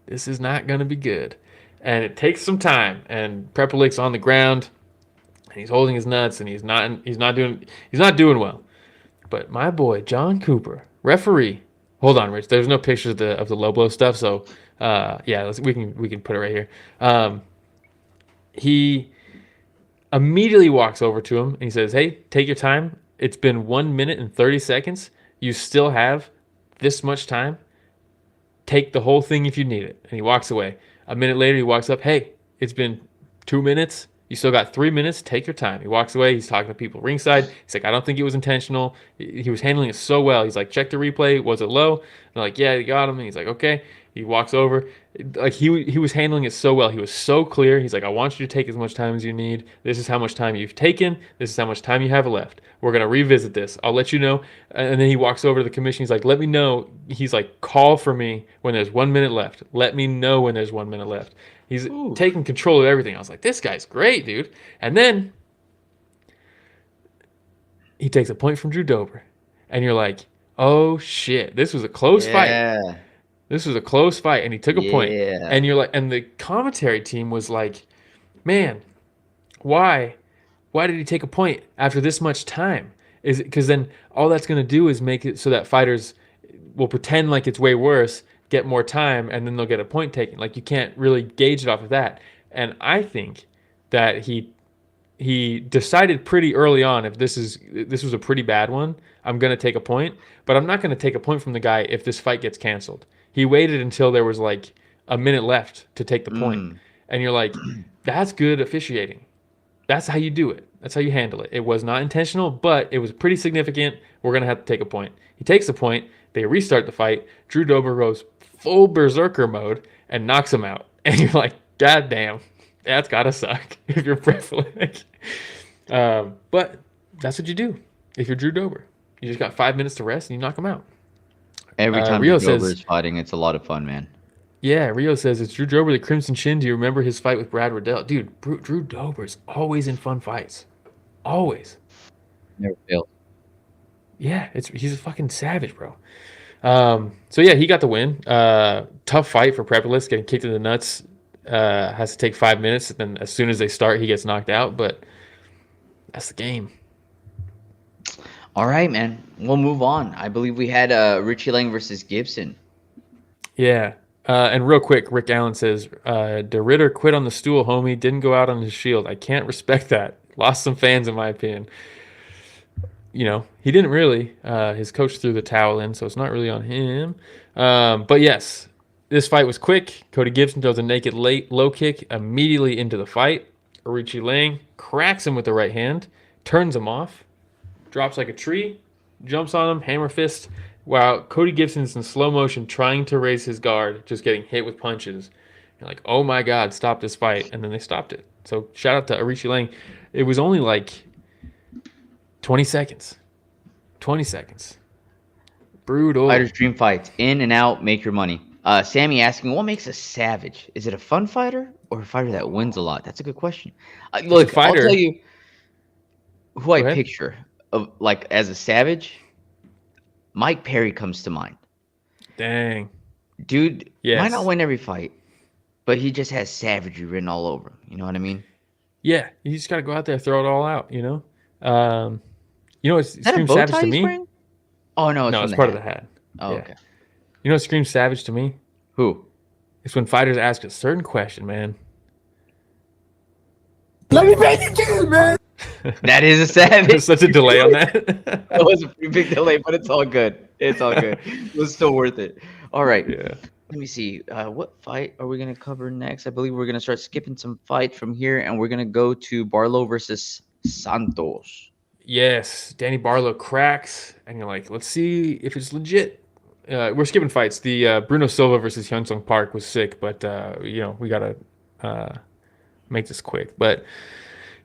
This is not going to be good. And it takes some time. And Prepolec's on the ground. And he's holding his nuts, and he's not doing well. But my boy John Cooper, referee. Hold on, Rich. There's no pictures of the low blow stuff, so we can put it right here. He immediately walks over to him and he says, "Hey, take your time. It's been 1 minute and 30 seconds. You still have this much time. Take the whole thing if you need it." And he walks away. A minute later, he walks up. "Hey, it's been 2 minutes. You still got 3 minutes. Take your time." He walks away. He's talking to people ringside. He's like, "I don't think it was intentional." He was handling it so well. He's like, "Check the replay. Was it low?" And they're like, "Yeah, you got him." And he's like, "Okay." He walks over. Like he was handling it so well. He was so clear. He's like, "I want you to take as much time as you need. This is how much time you've taken. This is how much time you have left. We're going to revisit this. I'll let you know." And then he walks over to the commission. He's like, "Let me know." He's like, "Call for me when there's 1 minute left. Let me know when there's 1 minute left." He's taking control of everything. I was like, this guy's great, dude. And then he takes a point from Drew Dober. And you're like, oh, shit. This was a close fight. This was a close fight. And he took a point. And you're like, and the commentary team was like, man, why? Why did he take a point after this much time? Is it because then all that's going to do is make it so that fighters will pretend like it's way worse, get more time, and then they'll get a point taken. Like, you can't really gauge it off of that. And I think that he decided pretty early on, if this was a pretty bad one, I'm going to take a point, but I'm not going to take a point from the guy if this fight gets canceled. He waited until there was like a minute left to take the point. And you're like, that's good officiating. That's how you do it. That's how you handle it. It was not intentional, but it was pretty significant. We're going to have to take a point. He takes the point. They restart the fight. Drew Dober goes full berserker mode and knocks him out. And you're like, God damn, that's got to suck if you're Prepolec. But that's what you do if you're Drew Dober. You just got 5 minutes to rest and you knock him out. Every time Drew Dober is fighting, it's a lot of fun, man. Yeah, Rio says, it's Drew Dober, the Crimson Chin. Do you remember his fight with Brad Riddell? Dude, Drew Dober's always in fun fights. Always. Never fails. Yeah, he's a fucking savage, bro. So yeah, he got the win. Tough fight for Prepolec, getting kicked in the nuts. Has to take 5 minutes, and then as soon as they start, he gets knocked out. But that's the game. All right, man. We'll move on. I believe we had Aoriqileng versus Gibson. Yeah. And real quick, Rick Allen says, De Ritter quit on the stool, homie. Didn't go out on his shield. I can't respect that. Lost some fans, in my opinion. You know, he didn't really. His coach threw the towel in, so it's not really on him. But yes, this fight was quick. Cody Gibson throws a naked low kick immediately into the fight. Aoriqileng cracks him with the right hand, turns him off, drops like a tree, jumps on him, hammer fist, while Cody Gibson's in slow motion trying to raise his guard, just getting hit with punches. You're like, oh my God, stop this fight. And then they stopped it. So shout out to Aoriqileng. It was only like 20 seconds. 20 seconds. Brutal. Fighters dream fights. In and out, make your money. Sammy asking, what makes a savage? Is it a fun fighter or a fighter that wins a lot? That's a good question. Look, I'll tell you who I picture of like as a savage. Mike Perry comes to mind. Dang. Dude might not win every fight, but he just has savagery written all over him. You know what I mean? Yeah, you just got to go out there, throw it all out, you know? It screams savage to me. Wearing? Oh, no, it's part of the hat. Oh, okay. You know what screams savage to me? Who? It's when fighters ask a certain question, man. Let me make it again, man. That is a savage. There's such a delay on that. That was a pretty big delay, but it's all good. It's all good. It was still worth it. All right. Yeah. Let me see. What fight are we going to cover next? I believe we're going to start skipping some fights from here, and we're going to go to Barlow versus Santos. Yes. Danny Barlow cracks, and you're like, let's see if it's legit. We're skipping fights. The Bruno Silva versus Hyunsung Park was sick, but, we got to make this quick. But,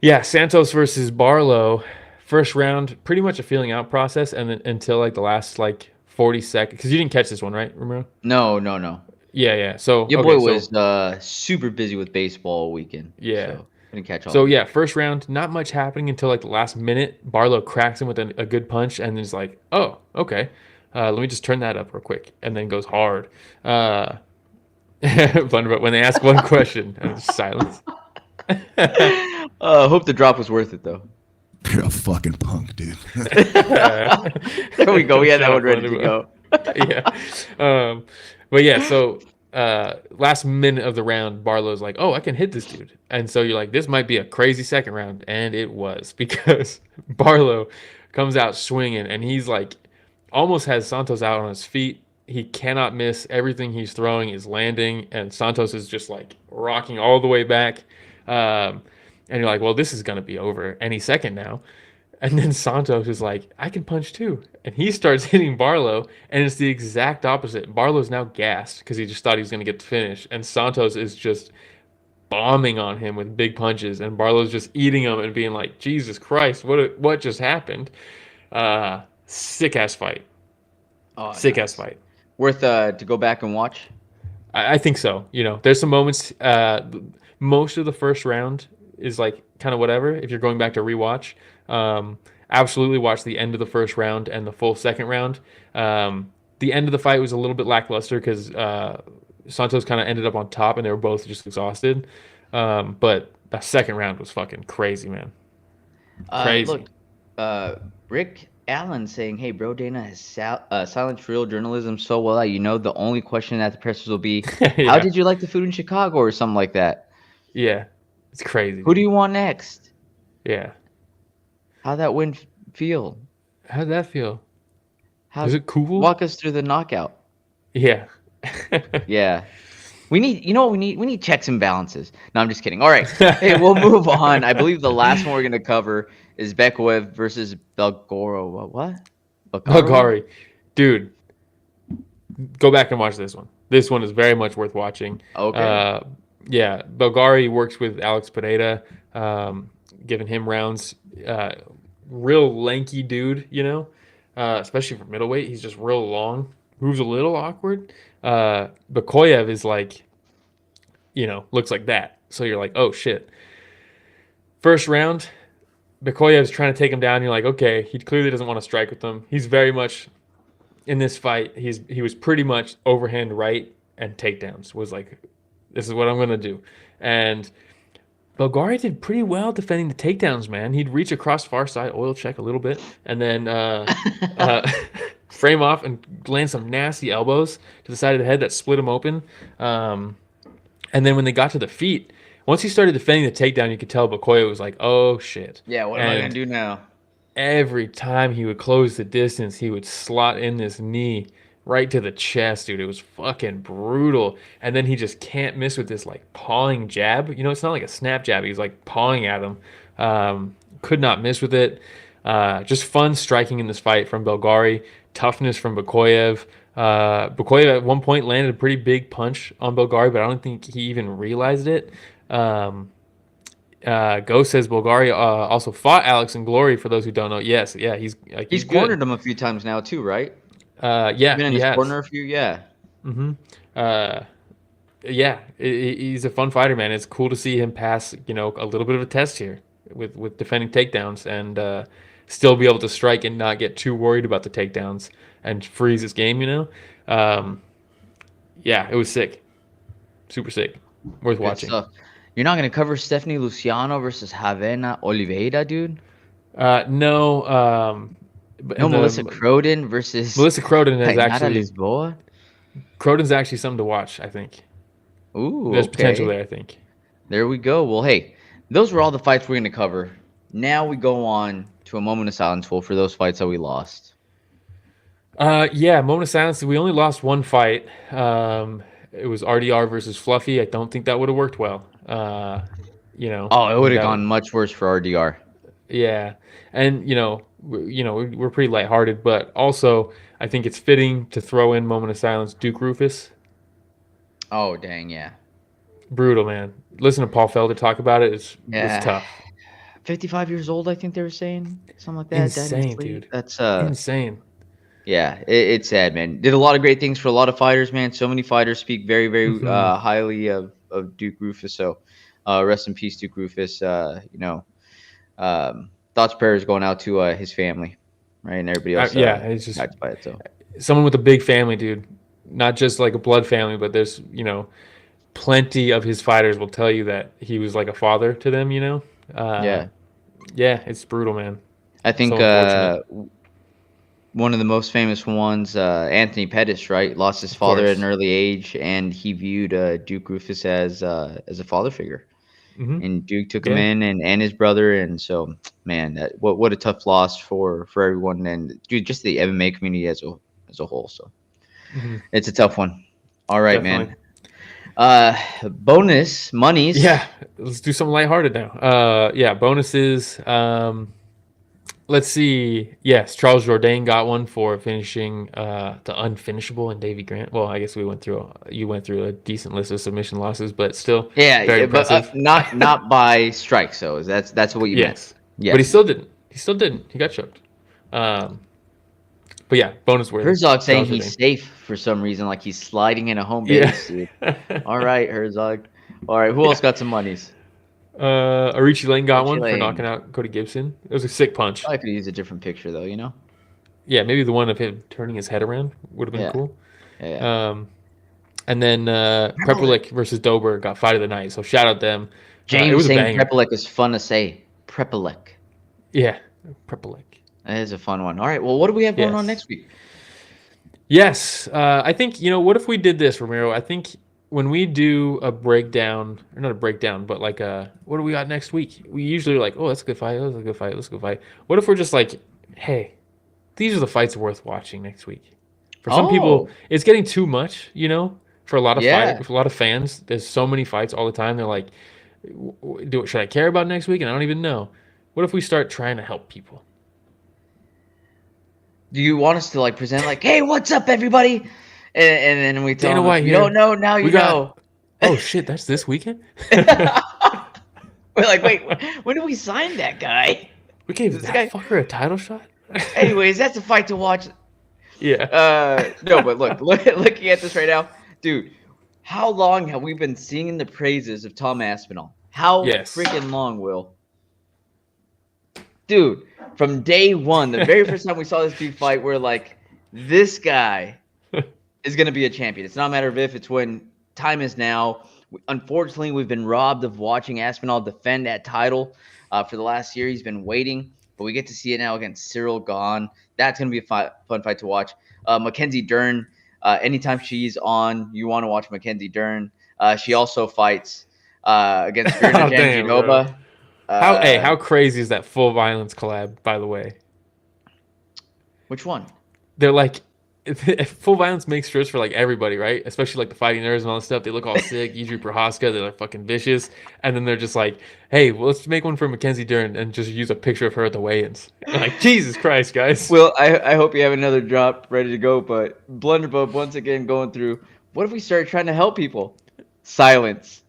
yeah, Santos versus Barlow, first round, pretty much a feeling out process, and then until, like, the last, 40 seconds. Because you didn't catch this one, right, Romero? No. Yeah. So your boy was super busy with baseball all weekend. Yeah. So didn't catch all. So yeah, first round, not much happening until the last minute. Barlow cracks him with a good punch, and is like, oh, okay. Let me just turn that up real quick, and then goes hard. But when they ask one question, and it's silence. Hope the drop was worth it though. You're a fucking punk, dude. There we go. We had that one ready to go. Yeah. But yeah, so last minute of the round, Barlow's like, oh, I can hit this dude. And so you're like, this might be a crazy second round. And it was, because Barlow comes out swinging, and he's like, almost has Santos out on his feet. He cannot miss. Everything he's throwing is landing, and Santos is just like rocking all the way back. And you're like, well, this is going to be over any second now. And then Santos is like, I can punch too. And he starts hitting Barlow, and it's the exact opposite. Barlow's now gassed because he just thought he was going to get the finish. And Santos is just bombing on him with big punches. And Barlow's just eating them and being like, Jesus Christ, what just happened? Sick-ass fight. Oh, Sick-ass fight. Worth to go back and watch? I think so. There's some moments. Most of the first round is like kind of whatever if you're going back to rewatch. Absolutely watch the end of the first round and the full second round. The end of the fight was a little bit lackluster because Santos kind of ended up on top, and they were both just exhausted. But the second round was fucking crazy, man. Crazy. Look, Rick Allen saying, hey, bro, Dana has silenced real journalism so well that the only question that the pressers will be, Yeah. How did you like the food in Chicago or something like that? Yeah, it's crazy. Who do you want next? Yeah. How'd that win feel? How'd that feel? Was it cool? Walk us through the knockout. Yeah. Yeah. We need checks and balances. No, I'm just kidding. All right. Hey, we'll move on. I believe the last one we're going to cover is Bekoev versus Belgaroui. What? Belgaroui. Dude, go back and watch this one. This one is very much worth watching. Okay. Yeah, Belgaroui works with Alex Pereira, giving him rounds. Real lanky dude, especially for middleweight. He's just real long. Moves a little awkward. Bekoev is like, looks like that. So you're like, oh, shit. First round, Bekoev's trying to take him down. You're like, okay, he clearly doesn't want to strike with him. He's very much, in this fight, he was pretty much overhand right and takedowns. Was like, this is what I'm going to do. And Belgaroui did pretty well defending the takedowns, man. He'd reach across far side, oil check a little bit, and then frame off and land some nasty elbows to the side of the head that split him open. And then when they got to the feet, once he started defending the takedown, you could tell Bekoev was like, oh, shit. Yeah, what am I going to do now? Every time he would close the distance, he would slot in this knee right to the chest, dude. It was fucking brutal. And then he just can't miss with this, pawing jab. It's not like a snap jab. He's, pawing at him. Could not miss with it. Just fun striking in this fight from Belgaroui. Toughness from Bekoev. Bekoev at one point landed a pretty big punch on Belgaroui, but I don't think he even realized it. Go says Bulgaria also fought Alex in Glory. For those who don't know, yes, yeah, he's He's good. cornered him a few times now too, right? Yeah, Been in he his has. corner a few, yeah. Yeah, he's a fun fighter, man. It's cool to see him pass, a little bit of a test here with defending takedowns and still be able to strike and not get too worried about the takedowns and freeze his game. Yeah, it was sick, super sick, worth watching. Stuff. You're not gonna cover Stephanie Luciano versus Havana Oliveira, dude? No. No, Melissa Croden versus Melissa Croden is Tainara actually Lisboa. Croden's actually something to watch. I think Ooh, there's okay. potential there. I think. There we go. Well, hey, those were all the fights we're gonna cover. Now we go on to a moment of silence for those fights that we lost. Yeah, moment of silence. We only lost one fight. It was RDR versus Fluffy. I don't think that would have worked well. Oh, it would have gone much worse for RDR. Yeah, and we're pretty lighthearted, but also I think it's fitting to throw in moment of silence. Duke Rufus. Oh dang, yeah. Brutal, man. Listen to Paul Felder talk about it. It's tough. 55 years old, I think they were saying something like that. Insane, dude. That's insane. Yeah, it's sad, man. Did a lot of great things for a lot of fighters, man. So many fighters speak very, very highly of Duke Rufus. So, rest in peace, Duke Rufus. Thoughts, prayers going out to his family, right, and everybody else. It's just by it, so. Someone with a big family, dude. Not just like a blood family, but there's plenty of his fighters will tell you that he was like a father to them. Yeah, it's brutal, man. I think so one of the most famous ones, Anthony Pettis, right, lost his father at an early age, and he viewed Duke Rufus as a father figure. And Duke took him in and his brother, and so man, what a tough loss for everyone, and dude, just the MMA community as a whole. So it's a tough one. All right, Definitely. Man. Bonus monies. Yeah, let's do something lighthearted now. Bonuses. Let's see. Yes, Charles Jourdain got one for finishing the unfinishable and Davey Grant. Well, I guess you went through a decent list of submission losses, but still, very impressive. But not by strikes. So that's what you meant. Yes, but he still didn't. He got choked. But yeah, bonus worthy. Herzog saying he's safe for some reason, like he's sliding in a home base. Yeah. All right, Herzog. All right, who else got some monies? Aoriqileng got one for knocking out Cody Gibson. It was a sick punch. I could use a different picture though, Yeah, maybe the one of him turning his head around would have been cool. Yeah. And then Prepolec versus Dober got fight of the night. So shout out them. James saying Prepolec is fun to say. Prepolec. Yeah, Prepolec. That is a fun one. All right. Well, what do we have going on next week? Yes. I think, what if we did this, Ramiro? I think when we do a breakdown, or not a breakdown, but like what do we got next week? We usually are like, oh, that's a good fight. That's a good fight. That's a good fight. What if we're just like, hey, these are the fights worth watching next week? For some people, it's getting too much, for a lot of for a lot of fans. There's so many fights all the time. They're like, should I care about next week? And I don't even know. What if we start trying to help people? Do you want us to like present like, hey, what's up, everybody? And then we tell them, you don't know, now you know. Oh, shit, that's this weekend? We're like, wait, when did we sign that guy? We gave that fucker a title shot? Anyways, that's a fight to watch. Yeah. No, but looking at this right now, dude, how long have we been singing the praises of Tom Aspinall? How freaking long, Will? Dude, from day one, the very first time we saw this dude fight, we're like, this guy is going to be a champion. It's not a matter of if, it's when. Time is now. Unfortunately, we've been robbed of watching Aspinall defend that title for the last year. He's been waiting, but we get to see it now against Cyril Gahn. That's going to be a fun fight to watch. Mackenzie Dern, anytime she's on, you want to watch Mackenzie Dern. She also fights against Vera Janjanova. How crazy is that Full Violence collab, by the way? Which one? They're like, if Full Violence makes shirts for like everybody, right? Especially like the fighting nerds and all that stuff. They look all sick. Yousri Prohaska, they're like fucking vicious. And then they're just like, hey, well, let's make one for Mackenzie Dern and just use a picture of her at the weigh-ins. Like, Jesus Christ, guys. Well, I hope you have another drop ready to go. But Blunderbub, once again, going through, what if we start trying to help people? Silence.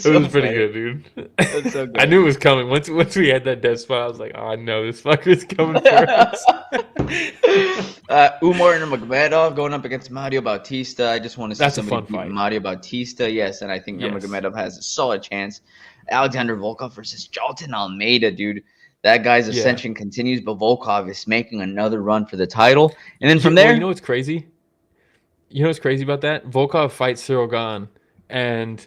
It was pretty good, dude. That's so good. I knew it was coming. Once we had that dead spot, I was like, oh no, this fucker's coming for us. Umar Nurmagomedov going up against Mario Bautista. I just want to see That's a somebody fun fight. beat Mario Bautista. Yes, and I think Yes. Nurmagomedov has a solid chance. Alexander Volkov versus Jourdain Almeida, dude. That guy's ascension continues, but Volkov is making another run for the title. And then from there, you know what's crazy? You know what's crazy about that? Volkov fights Cyril Gane and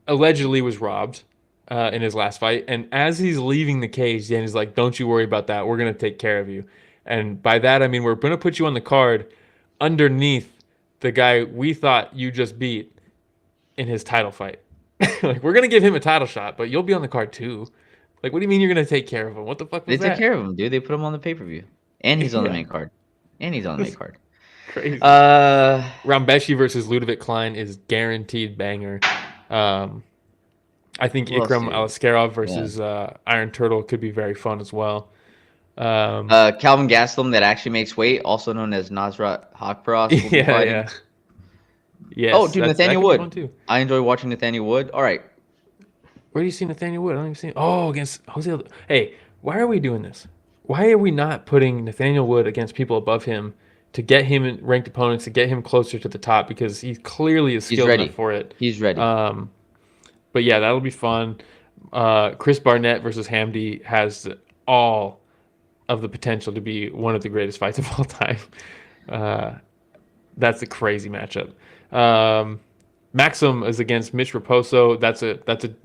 allegedly was robbed in his last fight. And as he's leaving the cage, Danny's like, don't you worry about that. We're going to take care of you. And by that, I mean, we're going to put you on the card underneath the guy we thought you just beat in his title fight. Like, we're going to give him a title shot, but you'll be on the card too. Like, what do you mean you're going to take care of him? What the fuck was they that? took care of him, dude. They put him on the pay-per-view. And he's on the main card. Crazy. Uh, Rambeshi versus Ludovic Klein is guaranteed banger. I think Who else, Ikram dude? Alaskarov versus Iron Turtle could be very fun as well. Calvin Gastelum that actually makes weight, also known as Nasrat Hakparas. will be fighting. yeah. Yes, Oh, dude, that Nathaniel could be fun Wood. too. I enjoy watching Nathaniel Wood. All right. Where do you see Nathaniel Wood? I don't even see. Oh, against Jose. Hey, why are we doing this? Why are we not putting Nathaniel Wood against people above him to get him in ranked opponents, to get him closer to the top, because he clearly is skilled enough for it. He's ready. But yeah, that'll be fun. Chris Barnett versus Hamdi has all of the potential to be one of the greatest fights of all time. That's a crazy matchup. Maxim is against Mitch Raposo. That's a high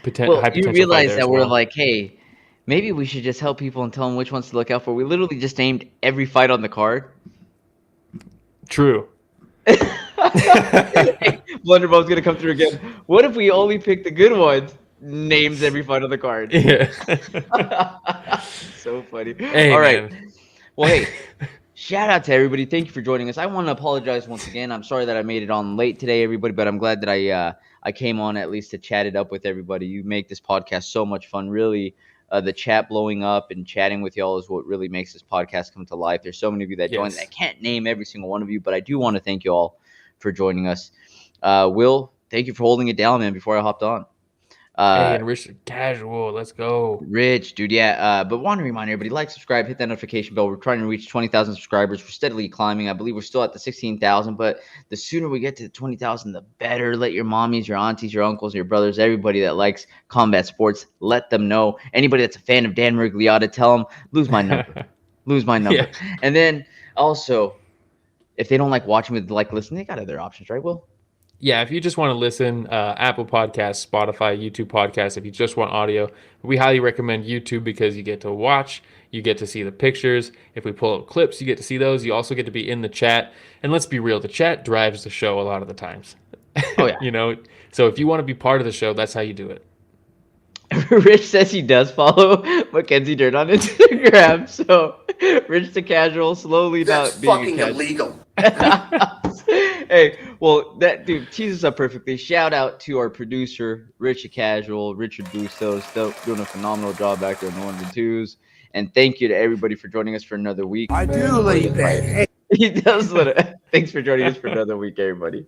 potential. You fight realize there that as we're well. like, hey, maybe we should just help people and tell them which ones to look out for. We literally just named every fight on the card. True. Blunderball's gonna come through again. What if we only pick the good ones? Names every fight on the card. Yeah. So funny. Hey, all right. man. Well, hey, shout out to everybody. Thank you for joining us. I want to apologize once again. I'm sorry that I made it on late today, everybody, but I'm glad that I came on at least to chat it up with everybody. You make this podcast so much fun. Really, the chat blowing up and chatting with y'all is what really makes this podcast come to life. There's so many of you that joined. Yes. I can't name every single one of you, but I do want to thank you all for joining us. Will, thank you for holding it down, man, before I hopped on. Hey, and Rich Casual, let's go. Rich, dude, yeah. But want to remind everybody, like, subscribe, hit that notification bell. We're trying to reach 20,000 subscribers. We're steadily climbing. I believe we're still at the 16,000, but the sooner we get to the 20,000, the better. Let your mommies, your aunties, your uncles, your brothers, everybody that likes combat sports, let them know. Anybody that's a fan of Dan Miragliotta, tell them, lose my number. Lose my number. Yeah. And then also, if they don't like watching with like listening, they got other options, right, Will? Yeah, if you just want to listen, Apple Podcasts, Spotify, YouTube Podcasts, if you just want audio, we highly recommend YouTube because you get to watch, you get to see the pictures. If we pull up clips, you get to see those. You also get to be in the chat. And let's be real, the chat drives the show a lot of the times. Oh, yeah. You know, so if you want to be part of the show, that's how you do it. Rich says he does follow Mackenzie Dirt on Instagram. So, Rich the Casual, slowly That's not being fucking a casual. illegal. Hey, well, that dude teases up perfectly. Shout out to our producer, Rich the Casual, Richard Bustos, still doing a phenomenal job back there in the 1s and 2s. And thank you to everybody for joining us for another week. I do leave that. He does. Thanks for joining us for another week, everybody.